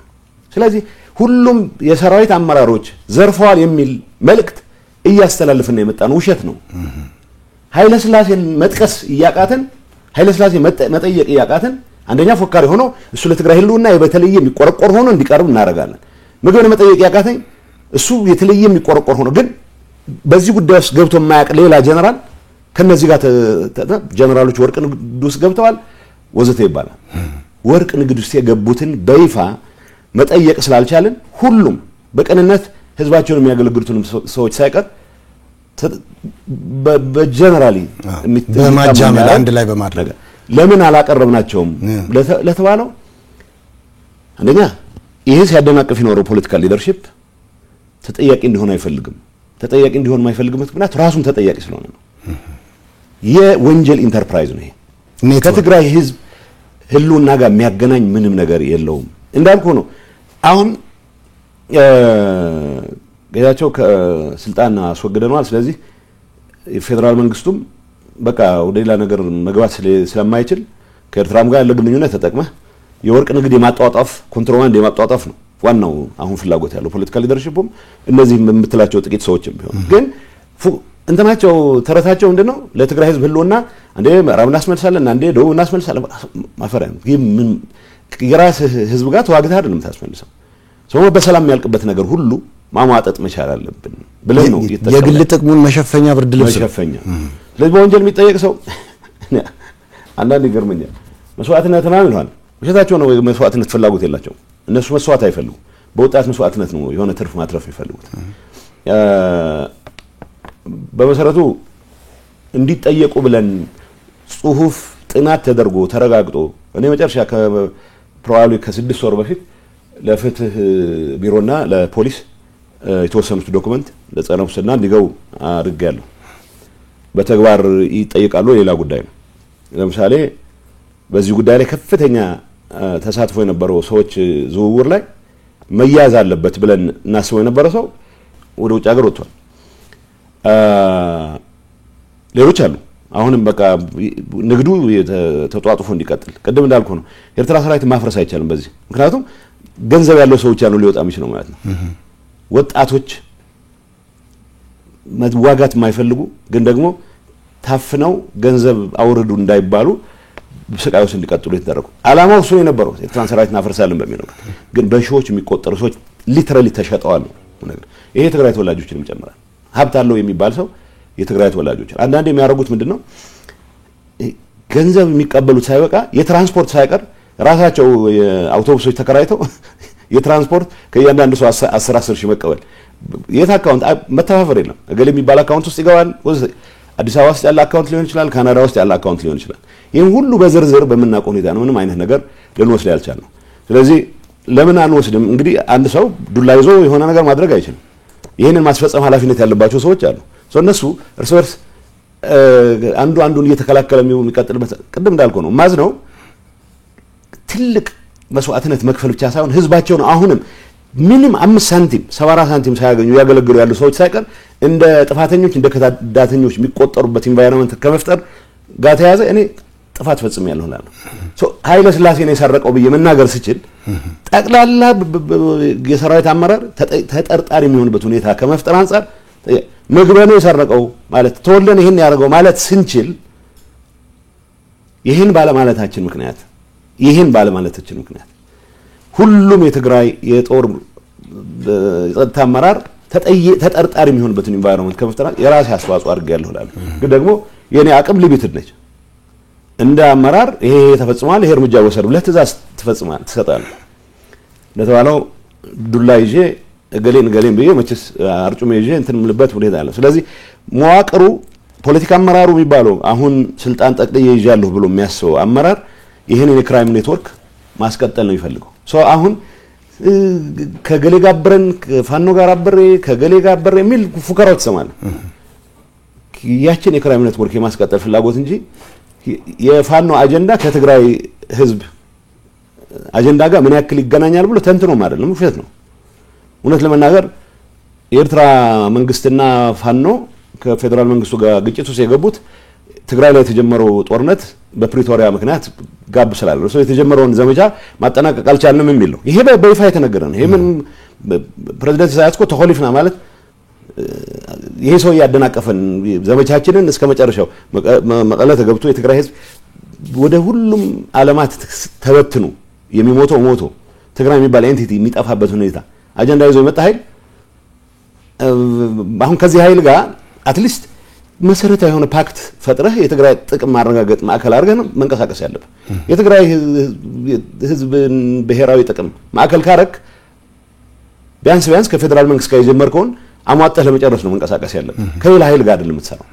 ስለዚህ ሁሉም የሰራዊት አመራሮች ዘርፈዋል የሚል መልእክት እያስተላልፈን የመጣ ነው ውሸት ነው። ኃይለ ሥላሴን መጥቀስ እያቃተን ኃይለ ሥላሴ መጠየቅ እያቃተን አንደኛ ፎካሪ ሆኖ እሱ ለትግራይ ህልውና በተለየ የሚቆረቆር ሆኖ እንዲቀርብ እናደርጋለን። ምግብን መጠየቅ ያቃተኝ እሱ የተለየ የሚቆረቆር ሆኖ ግን በዚህ ጉዳይ ውስጥ ገብቶ የማያውቅ ሌላ ጀነራል ከነዚህ ጋር ጀነራሎች ወርቅ ንግድ ውስጥ ገብተዋል ወዘተ ይባላል። ወርቅ ንግድ ውስጥ የገቡትን በይፋ መጠየቅ ስላልቻለን ሁሉም በቀንነት ህዝባቸውን የሚያገለግሉትን ሰዎች ሳይቀር በጀነራሊ በማጃመል አንድ ላይ በማድረግ ለምን አላቀረብናቸውም ለተባለው አንደኛ ይሄ ሲያደናቅፍ ይኖረው ፖለቲካል ሊደርሺፕ ተጠያቂ እንዲሆን አይፈልግም። ተጠያቂ እንዲሆን የማይፈልግበት ምክንያት ራሱን ተጠያቂ ስለሆነ ነው። የወንጀል ኢንተርፕራይዝ ነው ይሄ። ከትግራይ ህዝብ ህልውና ጋር የሚያገናኝ ምንም ነገር የለውም። እንዳልኩ ነው አሁን ጌታቸው ከስልጣን አስወግደናል። ስለዚህ የፌደራል መንግስቱም በቃ ወደ ሌላ ነገር መግባት ስለማይችል ከኤርትራም ጋር ያለ ግንኙነት ተጠቅመህ የወርቅ ንግድ የማጣጣፍ ኮንትሮባንድ የማጣጣፍ ነው ዋናው አሁን ፍላጎት ያለው ፖለቲካል ሊደርሺፕም እነዚህ የምትላቸው ጥቂት ሰዎችም ቢሆን ግን እንትናቸው ተረታቸው ምንድነው ለትግራይ ህዝብ ህልውና አንዴ ምዕራብ እናስመልሳለን አንዴ ደቡብ እናስመልሳለን ማፈሪያ ምን የራስ ህዝብ ጋር ተዋግተህ አይደለም ታስመልሰው ሰው በሰላም የሚያልቅበት ነገር ሁሉ ማሟጠጥ መቻል አለብን ብለን ነው የግል ጥቅሙን መሸፈኛ ብርድ ልብስ መሸፈኛ ስለዚህ በወንጀል የሚጠየቅ ሰው አንዳንድ ይገርመኛል መስዋዕትነት ነው ይላል ውሸታቸው ነው መስዋዕትነት ፍላጎት የላቸው እነሱ መስዋዕት አይፈልጉ በወጣት መስዋዕትነት ነው የሆነ ትርፍ ማትረፍ ይፈልጉት በመሰረቱ እንዲጠየቁ ብለን ጽሁፍ ጥናት ተደርጎ ተረጋግጦ እኔ መጨረሻ ከፕሮባብሊ ከ6 ወር በፊት ለፍትህ ቢሮና ለፖሊስ የተወሰኑት ዶክመንት ለጸረ ሙስና እንዲገቡ አድርጌያለሁ በተግባር ይጠይቃሉ ሌላ ጉዳይ ነው ለምሳሌ በዚህ ጉዳይ ላይ ከፍተኛ ተሳትፎ የነበረው ሰዎች ዝውውር ላይ መያዝ አለበት ብለን እናስበው የነበረ ሰው ወደ ውጭ ሀገር ወጥቷል ሌሎች አሉ አሁንም በቃ ንግዱ ተጧጡፎ እንዲቀጥል ቀደም እንዳልኩ ነው ኤርትራ ሰራዊት ማፍረስ አይቻልም በዚህ ምክንያቱም ገንዘብ ያለው ሰው ብቻ ነው ሊወጣ የሚችለው ማለት ነው ወጣቶች መዋጋት የማይፈልጉ ግን ደግሞ ታፍነው ገንዘብ አውርዱ እንዳይባሉ ስቃይ ውስጥ እንዲቀጥሉ የተደረጉ አላማው እሱ የነበረው ኤርትራ ሰራዊት እናፈርሳለን በሚለው ግን በሺዎች የሚቆጠሩ ሰዎች ሊተራሊ ተሸጠዋል ነገር ይሄ ትግራይ ተወላጆችንም ጨምራል ሀብት አለው የሚባል ሰው የትግራይ ተወላጆች አንዳንዴ የሚያደርጉት ምንድነው ገንዘብ የሚቀበሉት ሳይበቃ የትራንስፖርት ሳይቀር ራሳቸው አውቶቡሶች ተከራይተው የትራንስፖርት ከያንዳንዱ ሰው 10 ሺህ መቀበል የት አካውንት መተፋፈር የለም እገሌ የሚባል አካውንት ውስጥ ይገባል አዲስ አበባ ውስጥ ያለ አካውንት ሊሆን ይችላል ካናዳ ውስጥ ያለ አካውንት ሊሆን ይችላል ይሄን ሁሉ በዝርዝር በመናቆ ሁኔታ ነው ምንም አይነት ነገር ልንወስድ ያልቻልነው ስለዚህ ለምን አንወስድም እንግዲህ አንድ ሰው ዱላ ይዞ የሆነ ነገር ማድረግ አይችልም ይሄንን ማስፈጸም ኃላፊነት ያለባቸው ሰዎች አሉ እነሱ እርስ በርስ አንዱን እየተከላከለ የሚቀጥልበት ቅድም እንዳልኩ ነው ማዝ ነው ትልቅ መስዋዕትነት መክፈል ብቻ ሳይሆን ህዝባቸው ነው አሁንም ምንም 5 ሳንቲም 74 ሳንቲም ሳያገኙ ያገለግሉ ያሉ ሰዎች ሳይቀር እንደ ጥፋተኞች እንደ ከዳተኞች የሚቆጠሩበት ኢንቫይሮንመንት ከመፍጠር ጋር ተያዘ እኔ ጥፋት ፈጽሜያለሁ ማለት ነው ኃይለ ሥላሴ ነው የሰረቀው ብዬ መናገር ስችል ጠቅላላ የሰራዊት አመራር ተጠርጣሪ የሚሆንበት ሁኔታ ከመፍጠር አንፃር ምግበኑ የሰረቀው ማለት ተወለን ይሄን ያደርገው ማለት ስንችል ይሄን ባለማለታችን ምክንያት ሁሉም የትግራይ የጦር የጸጥታ አመራር ተጠርጣሪ የሚሆንበትን ኢንቫይሮንመንት ከመፍጠር የራሴ አስተዋጽኦ አድርጌያለሁ እላለሁ ግን ደግሞ የኔ አቅም ሊሚትድ ነች እንደ አመራር ይሄ ተፈጽሟል ይሄ እርምጃ ወሰዱ ለትዛዝ ትሰጣለህ ለተባለው ዱላ ይዤ ገሌን በየ መችስ አርጩሜ ይዤ እንትን ምልበት ሁኔታ አለ ስለዚህ መዋቅሩ ፖለቲካ አመራሩ የሚባለው አሁን ስልጣን ጠቅልዬ ይዣለሁ ብሎ የሚያስበው አመራር ይሄንን የክራይም ኔትወርክ ማስቀጠል ነው ይፈልገው አሁን ከገሌ ጋር አብረን ፋኖ ጋር አብሬ ከገሌ ጋር አብሬ የሚል ፉከራው ተሰማለ ያችን የክራይም ኔትወርክ የማስቀጠል ፍላጎት እንጂ የፋኖ አጀንዳ ከትግራይ ህዝብ አጀንዳ ጋር ምን ያክል ይገናኛል ብሎ ተንትኖ አይደለም ውሸት ነው እውነት ለመናገር የኤርትራ መንግስትና ፋኖ ከፌደራል መንግስቱ ጋር ግጭት ውስጥ የገቡት ትግራይ ላይ የተጀመረው ጦርነት በፕሪቶሪያ ምክንያት ጋብ ስላለ ነው የተጀመረውን ዘመቻ ማጠናቀቅ አልቻልንም የሚል ነው ይሄ በይፋ የተነገረ ነው ይሄ ምን ፕሬዝዳንት ኢሳያስ እኮ ተሆሊፍና ማለት ይሄ ሰው ያደናቀፈን ዘመቻችንን እስከ መጨረሻው መቀለ ተገብቶ የትግራይ ህዝብ ወደ ሁሉም ዓለማት ተበትኑ የሚሞተው ሞቶ ትግራይ የሚባል ኤንቲቲ የሚጠፋበት ሁኔታ አጀንዳ ይዞ የመጣ ኃይል አሁን ከዚህ ኃይል ጋር አትሊስት መሰረታዊ የሆነ ፓክት ፈጥረህ የትግራይ ጥቅም ማረጋገጥ ማዕከል አድርገህ ነው መንቀሳቀስ ያለበት የትግራይ ህዝብን ብሔራዊ ጥቅም ማዕከል ካረክ ቢያንስ ከፌደራል መንግስት ጋር የጀመርከውን አሟጠህ ለመጨረስ ነው መንቀሳቀስ ያለበት ከሌላ ኃይል ጋር አይደለም የምትሰራው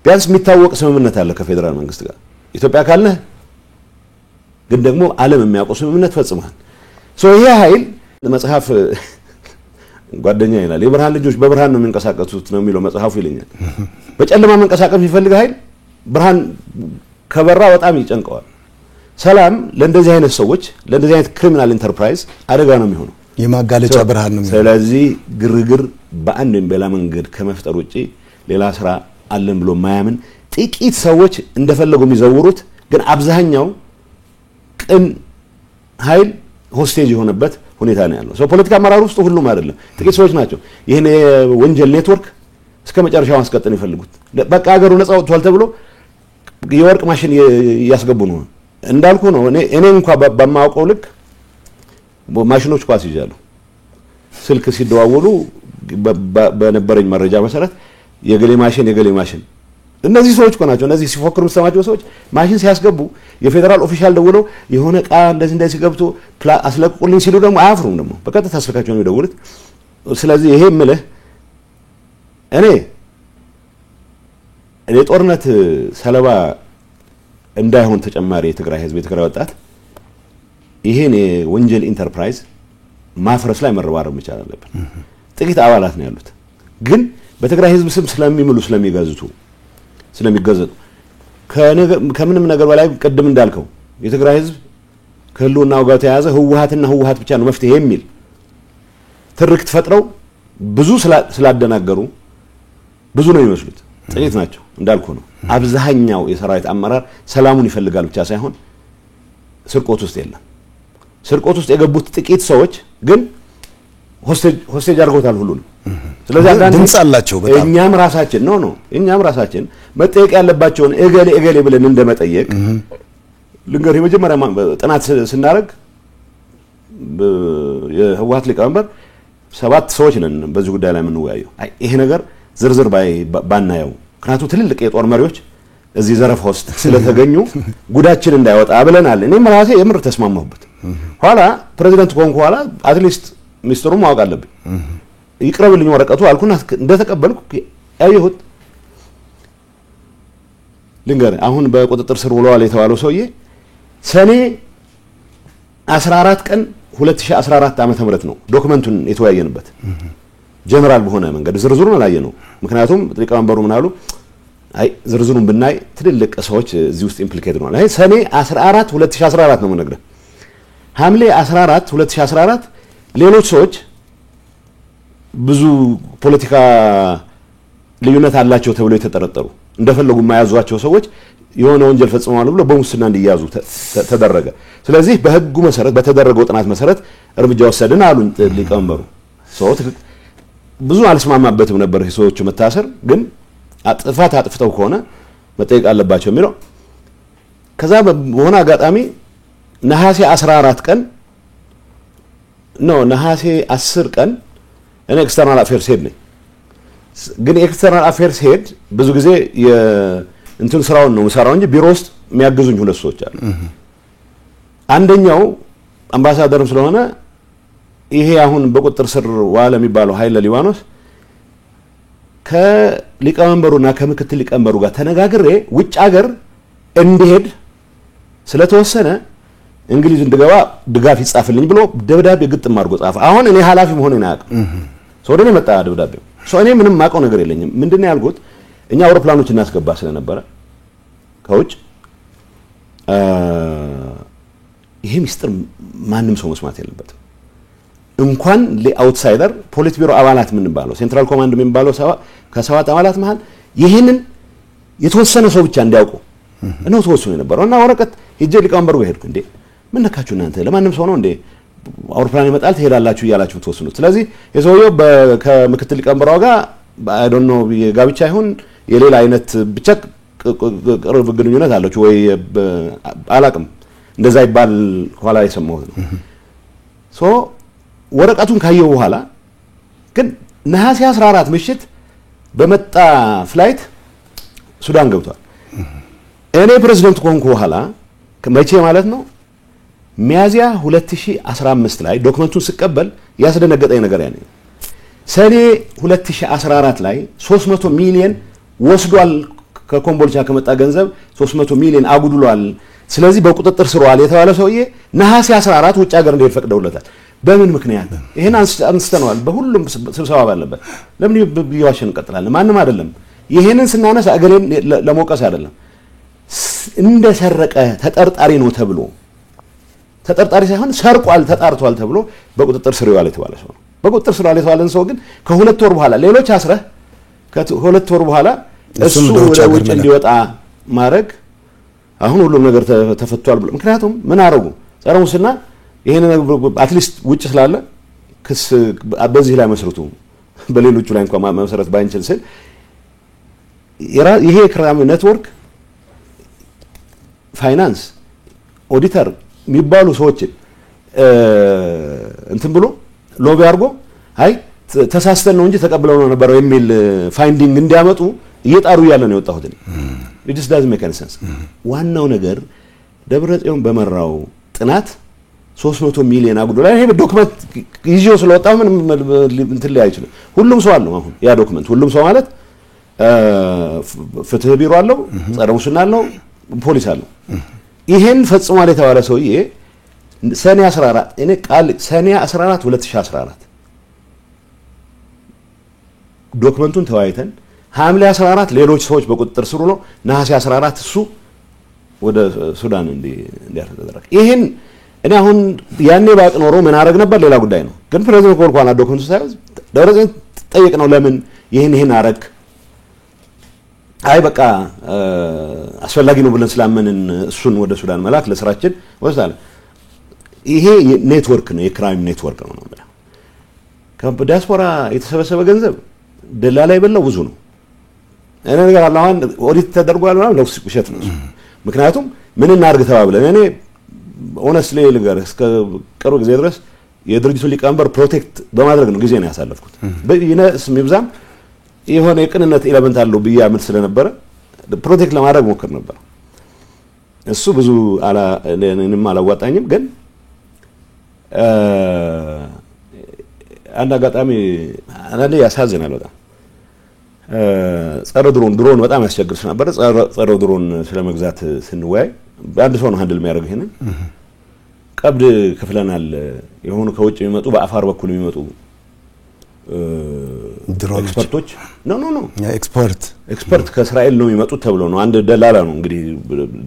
ቢያንስ የሚታወቅ ስምምነት አለ ከፌደራል መንግስት ጋር ኢትዮጵያ ካልነህ ግን ደግሞ ዓለም የሚያውቀው ስምምነት ፈጽመሃል ይሄ ኃይል መጽሐፍ ጓደኛ ይላል የብርሃን ልጆች በብርሃን ነው የሚንቀሳቀሱት ነው የሚለው መጽሐፉ ይለኛል በጨለማ መንቀሳቀስ የሚፈልግ ኃይል ብርሃን ከበራ በጣም ይጨንቀዋል ሰላም ለእንደዚህ አይነት ሰዎች ለእንደዚህ አይነት ክሪሚናል ኢንተርፕራይዝ አደጋ ነው የሚሆነው የማጋለጫ ብርሃን ነው ስለዚህ ግርግር በአንድ በላ መንገድ ከመፍጠር ውጪ ሌላ ስራ አለን ብሎ ማያምን ጥቂት ሰዎች እንደፈለጉ የሚዘውሩት ግን አብዛኛው ቅን ኃይል ሆስቴጅ የሆነበት ሁኔታ ነው ያለው። ሰው ፖለቲካ አመራር ውስጥ ሁሉም አይደለም፣ ጥቂት ሰዎች ናቸው ይሄን ወንጀል ኔትወርክ እስከ መጨረሻው ማስቀጠል ይፈልጉት። በቃ ሀገሩ ነፃ ወጥቷል ተብሎ የወርቅ ማሽን ያስገቡ ነው እንዳልኩ ነው። እኔ እንኳን በማውቀው ልክ ማሽኖች ኳስ ይያሉ ስልክ ሲደዋወሉ በነበረኝ መረጃ መሰረት የገሌ ማሽን እነዚህ ሰዎች ናቸው። እነዚህ ሲፎክሩ የምትሰማቸው ሰዎች ማሽን ሲያስገቡ የፌደራል ኦፊሻል ደውለው የሆነ ዕቃ እንደዚህ ገብቶ አስለቅቁልኝ ሲሉ ደግሞ አያፍሩም። ደግሞ በቀጥታ ስልካቸው ነው የሚደውሉት። ስለዚህ ይሄ ምልህ እኔ የጦርነት ሰለባ እንዳይሆን ተጨማሪ የትግራይ ህዝብ የትግራይ ወጣት ይሄን የወንጀል ኢንተርፕራይዝ ማፍረስ ላይ መረባረብ መቻል አለበት። ጥቂት አባላት ነው ያሉት፣ ግን በትግራይ ህዝብ ስም ስለሚገዙ ከምንም ነገር በላይ ቅድም እንዳልከው የትግራይ ህዝብ ከህልውናው ጋር ተያያዘ ህወሓት ብቻ ነው መፍትሄ የሚል ትርክት ፈጥረው ብዙ ስላደናገሩ ብዙ ነው የሚመስሉት፣ ጥቂት ናቸው እንዳልኩ ነው። አብዛኛው የሰራዊት አመራር ሰላሙን ይፈልጋል ብቻ ሳይሆን ስርቆት ውስጥ የለም። ስርቆት ውስጥ የገቡት ጥቂት ሰዎች ግን ሆስቴጅ አድርገውታል ሁሉ ነው። ስለዚህ አንዳንድ ድምጽ አላቸው በጣም እኛም ራሳችን መጠየቅ ያለባቸውን እገሌ ብለን እንደመጠየቅ ልንገር። የመጀመሪያ ጥናት ስናደርግ የህወሓት ሊቀመንበር 7 ሰዎች ነን በዚህ ጉዳይ ላይ የምንወያየው። ይሄ ነገር ዝርዝር ባናየው ምክንያቱም ትልልቅ የጦር መሪዎች እዚህ ዘረፋ ውስጥ ስለተገኙ ጉዳችን እንዳይወጣ ብለናል። እኔም ራሴ የምር ተስማማሁበት። ኋላ ፕሬዚዳንት ኮንኩ ኋላ አትሊስት ሚኒስትሩን ማወቅ አለብኝ ይቅረብልኝ ወረቀቱ አልኩና እንደተቀበልኩ ያየሁት ልንገር። አሁን በቁጥጥር ስር ውለዋል የተባለው ሰውዬ ሰኔ 14 ቀን 2014 ዓመተ ምህረት ነው ዶክመንቱን የተወያየንበት። ጀነራል በሆነ መንገድ ዝርዝሩን አላየነው። ምክንያቱም ሊቀመንበሩ ምን አሉ? አይ ዝርዝሩን ብናይ ትልልቅ ሰዎች እዚህ ውስጥ ኢምፕሊኬትድ ነው። አይ ሰኔ 14 2014 ነው የምነግርህ። ሐምሌ 14 2014 ሌሎች ሰዎች ብዙ ፖለቲካ ልዩነት አላቸው ተብሎ የተጠረጠሩ እንደፈለጉ የማያዟቸው ሰዎች የሆነ ወንጀል ፈጽመዋል ብሎ በሙስና እንዲያዙ ተደረገ። ስለዚህ በህጉ መሰረት በተደረገው ጥናት መሰረት እርምጃ ወሰድን አሉ ሊቀመንበሩ። ብዙ አልስማማበትም ነበር ሰዎቹ መታሰር፣ ግን አጥፍተው ከሆነ መጠየቅ አለባቸው የሚለው። ከዛ በሆነ አጋጣሚ ነሐሴ 14 ቀን ነሐሴ 10 ቀን እኔ ኤክስተርናል አፌርስ ሄድ ነኝ። ግን ኤክስተርናል አፌርስ ሄድ ብዙ ጊዜ እንትን ስራውን ነው የምሰራው እንጂ ቢሮ ውስጥ የሚያግዙኝ ሁለት ሰዎች አሉ። አንደኛው አምባሳደርም ስለሆነ ይሄ አሁን በቁጥጥር ስር ዋለ የሚባለው ኃይለ ሊባኖስ ከሊቀመንበሩና ከምክትል ሊቀመንበሩ ጋር ተነጋግሬ ውጭ ሀገር እንዲሄድ ስለተወሰነ እንግሊዝ እንድገባ ድጋፍ ይጻፍልኝ ብሎ ደብዳቤ ግጥም አድርጎ ጻፈ። አሁን እኔ ኃላፊ መሆኔን አያውቅም። ወደኔ መጣ ደብዳቤው። እኔ ምንም ማቀው ነገር የለኝም። ምንድነው ያልኩት? እኛ አውሮፕላኖች እናስገባ ስለነበረ ከውጭ ይሄ ሚስጥር ማንም ሰው መስማት የለበትም። እንኳን ለአውትሳይደር ፖሊት ቢሮ አባላት ምን ባለው ሴንትራል ኮማንድ ምን ባለው ከሰባት አባላት መሃል ይሄንን የተወሰነ ሰው ብቻ እንዲያውቁ ነው ተወሰነ የነበረውና ወረቀት ሄጄ ሊቀመንበሩ ጋር ሄድኩ። እንዴ ምን ነካችሁ እናንተ? ለማንም ሰው ነው እንዴ አውሮፕላን ይመጣል ትሄዳላችሁ እያላችሁ ተወሰኑት። ስለዚህ የሰውየው ከምክትል ሊቀመንበሩ ጋር አይ ዶንት ኖ የጋብቻ ይሁን የሌላ አይነት ብቻ ቅርብ ግንኙነት አላችሁ ወይ አላቅም፣ እንደዛ ይባል ኋላ የሰማሁት ነው። ወረቀቱን ካየው በኋላ ግን ነሐሴ 14 ምሽት በመጣ ፍላይት ሱዳን ገብቷል። እኔ ፕሬዝዳንት ኮንኩ በኋላ መቼ ማለት ነው ሚያዚያ 2015 ላይ ዶክመንቱን ስቀበል ያስደነገጠኝ ነገር ያኔ ሰኔ 2014 ላይ 300 ሚሊዮን ወስዷል ከኮምቦልቻ ከመጣ ገንዘብ 300 ሚሊዮን አጉድሏል። ስለዚህ በቁጥጥር ስር ዋለ የተባለ ሰውዬ ነሐሴ 14 ውጭ ሀገር እንዲሄድ ፈቅደውለታል። በምን ምክንያት? ይሄን አንስተነዋል በሁሉም ስብሰባ ባለበት። ለምን ቢዋሽን እንቀጥላለን? ማንም አይደለም። ይሄንን ስናነሳ አገሬን ለሞቀስ አይደለም። እንደሰረቀ ተጠርጣሪ ነው ተብሎ ተጠርጣሪ ሳይሆን ሰርቋል ተጣርቷል ተብሎ በቁጥጥር ስር ዋለ የተባለ ሰው ነው። በቁጥጥር ስር ዋለ የተባለን ሰው ግን ከሁለት ወር በኋላ ሌሎች አስረህ ከሁለት ወር በኋላ እሱ ወደ ውጭ እንዲወጣ ማድረግ አሁን ሁሉም ነገር ተፈቷል ብሎ ምክንያቱም ምን አረጉ? ጸረ ሙስና ይሄን አትሊስት ውጭ ስላለ ክስ በዚህ ላይ መስርቱ በሌሎቹ ላይ እንኳን መሰረት ባይንችል ስል ይሄ ክራይም ኔትወርክ ፋይናንስ ኦዲተር የሚባሉ ሰዎች እንትን ብሎ ሎቢ አድርጎ አይ ተሳስተን ነው እንጂ ተቀብለው ነው ነበር የሚል ፋይንዲንግ እንዲያመጡ እየጣሩ ያለ ነው የወጣሁት እኔ it just doesn't make any sense ዋናው ነገር ደብረጽዮን በመራው ጥናት 300 ሚሊዮን አጉዶላ ይሄ ዶክመንት ይዤው ስለወጣ ምን እንትን ላይ አይችልም ሁሉም ሰው አለው አሁን ያ ዶክመንት ሁሉም ሰው ማለት ፍትህ ቢሮ አለው ጸረ ሙስና አለው ፖሊስ አለው ይሄን ፈጽሟል የተባለ ሰውዬ ሰኔ 14 እኔ ቃል ሰኔ 14 2014 ዶክመንቱን ተዋይተን ሐምሌ 14 ሌሎች ሰዎች በቁጥጥር ስር ነው ነሐሴ 14 እሱ ወደ ሱዳን እንዲያደርግ ይሄን እኔ አሁን ያኔ ባቅ ኖሮ ምን አረግ ነበር ሌላ ጉዳይ ነው ግን ፕሬዝዳንት ኮልኳና ዶክመንቱ ሳይዝ ደረጃን ጠይቅ ነው ለምን ይሄን አረግ አይ በቃ አስፈላጊ ነው ብለን ስላመንን እሱን ወደ ሱዳን መላክ ለስራችን ወስዳለ ይሄ ኔትወርክ ነው የክራይም ኔትወርክ ነው ማለት ከዲያስፖራ የተሰበሰበ ገንዘብ ደላላ ይበላው ብዙ ነው እኔ ነገር አላህን ኦዲት ተደርጓል ማለት ነው ውሸት ነው ምክንያቱም ምን እናርግ ተባብለን እኔ ሆነስትሊ ልገር እስከ ቅርብ ጊዜ ድረስ የድርጅቱ ሊቀመንበር ፕሮቴክት በማድረግ ነው ጊዜ ነው ያሳለፍኩት በይነስ ምብዛም የሆነ የቅንነት ኤሌመንት አለው በያምን ስለነበረ ፕሮቴክት ለማድረግ ሞክር ነበር እሱ ብዙ እኔንም አላዋጣኝም ግን አንድ አጋጣሚ አንዴ ያሳዝናል በጣም ጸረ ድሮን በጣም ያስቸግር ነበር ጸረ ድሮን ስለመግዛት ስንወያይ አንድ ሰው ነው ሃንድል የሚያደርገው ይሄንን ቀብድ ክፍለናል የሆኑ ከውጭ የሚመጡ በአፋር በኩል የሚመጡ ድሮን ኤክስፐርቶች ኖ ኤክስፐርት ከእስራኤል ነው የሚመጡት ተብሎ ነው አንድ ደላላ ነው እንግዲህ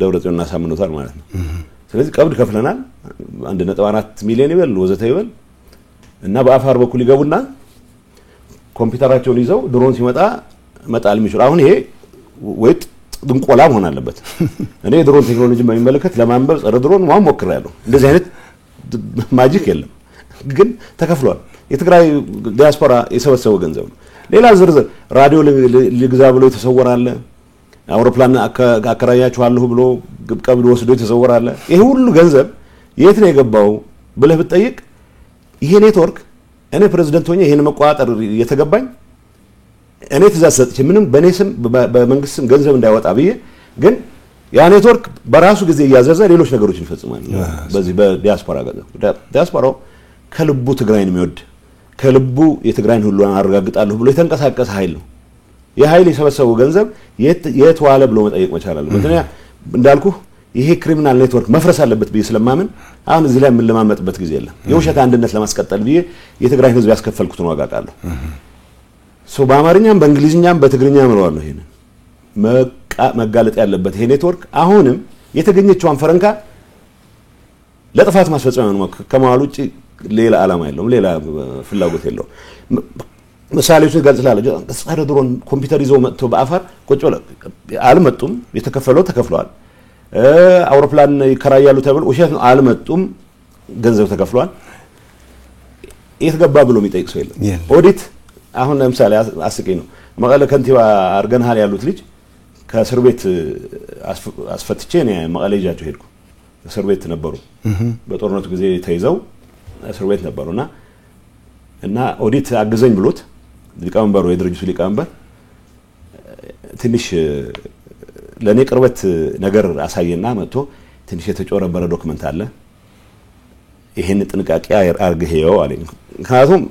ደብረጽዮንና ሳምኖታል ማለት ነው ስለዚህ ቀብድ ከፍለናል 1.4 ሚሊዮን ይበል ወዘተ ይበል እና በአፋር በኩል ይገቡና ኮምፒውተራቸውን ይዘው ድሮን ሲመጣ መጣል የሚችሉ አሁን ይሄ ወይት ድንቆላ መሆን አለበት እኔ ድሮን ቴክኖሎጂ በሚመለከት ለማንበብ ጸረ ድሮን ማሞክር ያለው እንደዚህ አይነት ማጂክ የለም ግን ተከፍሏል የትግራይ ዲያስፖራ የሰበሰበው ገንዘብ ነው ሌላ ዝርዝር ራዲዮ ልግዛ ብሎ የተሰወራለ አውሮፕላን አከራያችኋለሁ ብሎ ቀብድ ወስዶ የተሰወራለ ይሄ ሁሉ ገንዘብ የት ነው የገባው ብለህ ብትጠይቅ ይሄ ኔትወርክ እኔ ፕሬዝዳንት ሆኜ ይሄን መቋጣጠር የተገባኝ እኔ ትእዛዝ ሰጥቼ ምንም በኔ ስም በመንግስት ስም ገንዘብ እንዳይወጣ ብዬ ግን ያ ኔትወርክ በራሱ ጊዜ ያዘዘ ሌሎች ነገሮችን ይፈጽማል በዚህ በዲያስፖራ ዲያስፖራው ከልቡ ትግራይን የሚወድ ከልቡ የትግራይን ሁሉ አረጋግጣለሁ ብሎ የተንቀሳቀሰ ኃይል ነው የኃይል የሰበሰበው ገንዘብ የት ዋለ ብሎ መጠየቅ መቻል አለ ምክንያቱም እንዳልኩ ይሄ ክሪሚናል ኔትወርክ መፍረስ አለበት ብዬ ስለማምን አሁን እዚህ ላይ ምን ለማመጥበት ጊዜ የለም የውሸት አንድነት ለማስቀጠል ብዬ የትግራይ ህዝብ ያስከፈልኩት ነው አጋቃለሁ በአማርኛም በእንግሊዝኛም በትግርኛም ነው ያለው ይሄን መጋለጥ ያለበት ይሄ ኔትወርክ አሁንም የተገኘችውን ፈረንካ ለጥፋት ማስፈጸሚያ ነው ከማዋል ውጪ ሌላ ዓላማ የለውም ሌላ ፍላጎት የለውም ምሳሌዎችን ገልጽላለሁ ጸረ ድሮን ኮምፒውተር ይዘው መጥቶ በአፋር ቁጭ ብለው አልመጡም የተከፈለው ተከፍሏል አውሮፕላን ይከራያሉ ተብሎ ውሸት ነው አልመጡም ገንዘብ ተከፍሏል የተገባ ብሎ የሚጠይቅ ሰው የለም ኦዲት አሁን ለምሳሌ አስቀኝ ነው መቀለ ከንቲባ አርገንሃል ያሉት ልጅ ከእስር ቤት አስፈትቼ ነው መቀለ ይጃቸው ሄድኩ እስር ቤት ነበሩ በጦርነቱ ጊዜ ተይዘው እስር ቤት ነበሩና እና ኦዲት አግዘኝ ብሎት ሊቀመንበሩ የድርጅቱ ሊቀመንበር ትንሽ ለኔ ቅርበት ነገር አሳየና መጥቶ ትንሽ የተጮረበረ ዶክመንት አለ ይሄን ጥንቃቄ አርገሄው አለኝ ምክንያቱም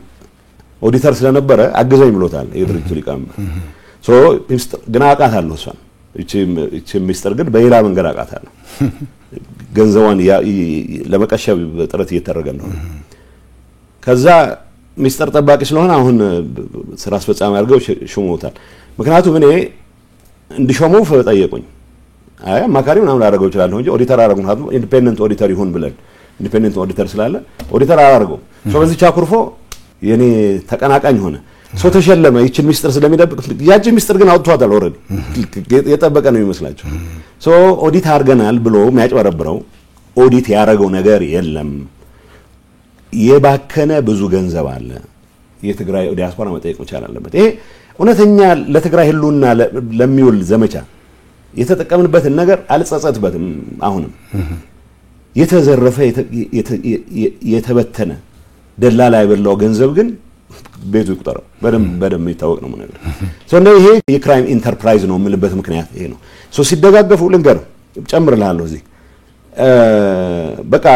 ኦዲተር ስለነበረ አግዘኝ ብሎታል የድርጅቱ ሊቀመንበር ግን አቃታለሁ እሷን እቺ ሚስጥር ግን በሌላ መንገድ አቃታለሁ ገንዘቧን ለመቀሸብ ጥረት እየተደረገ ነው ከዛ ሚስጥር ጠባቂ ስለሆነ አሁን ስራ አስፈጻሚ አድርገው ሹመውታል ምክንያቱም እኔ እንዲሾመው ፈጠየቁኝ አይ ማካሪው ምናምን አደረገው ይችላል እንጂ ኦዲተር አደረገው ማለት ኢንዲፔንደንት ኦዲተር ይሁን ብለን ኢንዲፔንደንት ኦዲተር ስላለ ኦዲተር አደረገው በዚህ ቻኩርፎ የኔ ተቀናቃኝ ሆነ ሰው ተሸለመ ይችን ሚስጥር ስለሚደብቅ ያቺ ሚስጥር ግን አውጥቷታል ኦሬዲ የጠበቀ ነው ይመስላችሁ ኦዲት አድርገናል ብሎ የሚያጭበረብረው ኦዲት ያደረገው ነገር የለም የባከነ ብዙ ገንዘብ አለ የትግራይ ዲያስፖራ መጠየቅ መቻል አለበት ይሄ እውነተኛ ለትግራይ ህሉና ለሚውል ዘመቻ የተጠቀምንበትን ነገር አልጸጸትበትም አሁንም የተዘረፈ የተበተነ ደላላ ያበላው ገንዘብ ግን ቤቱ ይቆጠራል በደም ይታወቅ ነው ነገር እንደ ይሄ የክራይም ኢንተርፕራይዝ ነው ምልበት ምክንያት ይሄ ነው ሲደጋገፉ ልንገር ጨምርልሃለሁ እዚህ በቃ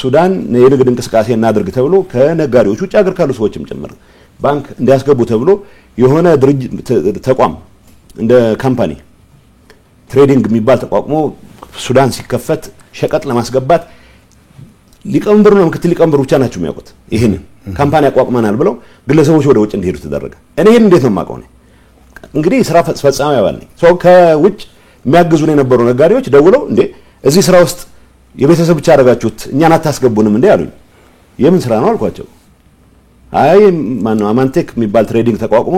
ሱዳን የንግድ እንቅስቃሴ እናድርግ ተብሎ ከነጋዴዎች ውጭ ሀገር ካሉ ሰዎችም ጨምር ባንክ እንዲያስገቡ ተብሎ የሆነ ድርጅት ተቋም እንደ ካምፓኒ ትሬዲንግ የሚባል ተቋቁሞ ሱዳን ሲከፈት ሸቀጥ ለማስገባት ሊቀመንበሩ ነው ምክትል ሊቀመንበሩ ብቻ ናቸው የሚያውቁት ይሄን ካምፓኒ አቋቁመናል ብለው ግለሰቦች ወደ ውጭ እንዲሄዱ ተደረገ እኔ ይሄን እንዴት ነው ማቀው ነው እንግዲህ ስራ ፈጻሚ ያባል ነኝ ሶ ከውጭ የሚያግዙን የነበሩ ነጋዴዎች ደውለው እንዴ እዚህ ስራ ውስጥ የቤተሰብ ብቻ አረጋችሁት እኛን አታስገቡንም እንዴ አሉኝ የምን ስራ ነው አልኳቸው አይ ማን ነው አማንቴክ የሚባል ትሬዲንግ ተቋቁሞ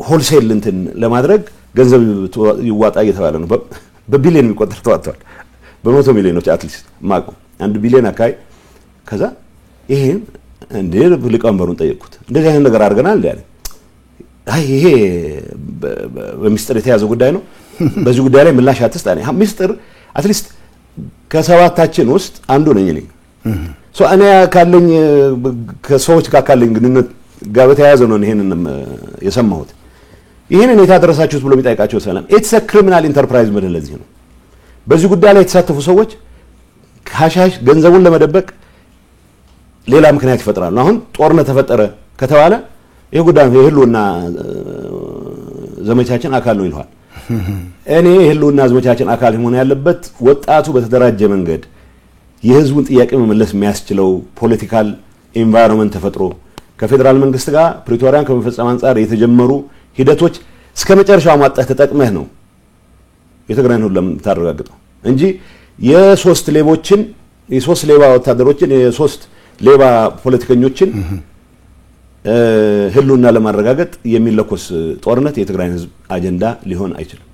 ሆልሴል እንትን ለማድረግ ገንዘብ ይዋጣ እየተባለ ነው በቢሊዮን የሚቆጠር ተዋጥቷል በ100 ሚሊዮኖች አትሊስት ማቆ 1 ቢሊዮን አካይ ከዛ ይሄን እንዴ ሊቀመንበሩን ጠየቁት እንደዚህ አይነት ነገር አድርገናል ያለ አይ ይሄ በሚስጥር የተያዘ ጉዳይ ነው በዚህ ጉዳይ ላይ ምላሽ አትስጣኔ ሚስጥር አትሊስት ከሰባታችን ውስጥ አንዱ ነኝ እኔ ሶ እኔ ካለኝ ከሰዎች ጋር ካለኝ ግንኙነት ጋር በተያያዘ ነው ይሄንን የሰማሁት ይሄንን የታደረሳችሁት ብሎ የሚጠይቃቸው ሰላም ኢትስ አ ክሪሚናል ኢንተርፕራይዝ ማለት ለዚህ ነው በዚህ ጉዳይ ላይ የተሳተፉ ሰዎች ካሻሽ ገንዘቡን ለመደበቅ ሌላ ምክንያት ይፈጥራሉ አሁን ጦርነት ተፈጠረ ከተባለ ይሄ ጉዳይ የህልውና ዘመቻችን አካል ነው ይልዋል እኔ የህልውና ዘመቻችን አካል ሆነ ያለበት ወጣቱ በተደራጀ መንገድ የህዝቡን ጥያቄ መመለስ የሚያስችለው ፖለቲካል ኤንቫይሮንመንት ተፈጥሮ ከፌደራል መንግስት ጋር ፕሪቶሪያን ከመፈጸም አንፃር የተጀመሩ ሂደቶች እስከ መጨረሻው ማጣት ተጠቅመህ ነው የትግራይን ሁሉ ለምታረጋግጠው እንጂ የሶስት ሌቦችን የሶስት ሌባ ወታደሮችን የሶስት ሌባ ፖለቲከኞችን ህልውና ለማረጋገጥ የሚለኮስ ጦርነት የትግራይን ህዝብ አጀንዳ ሊሆን አይችልም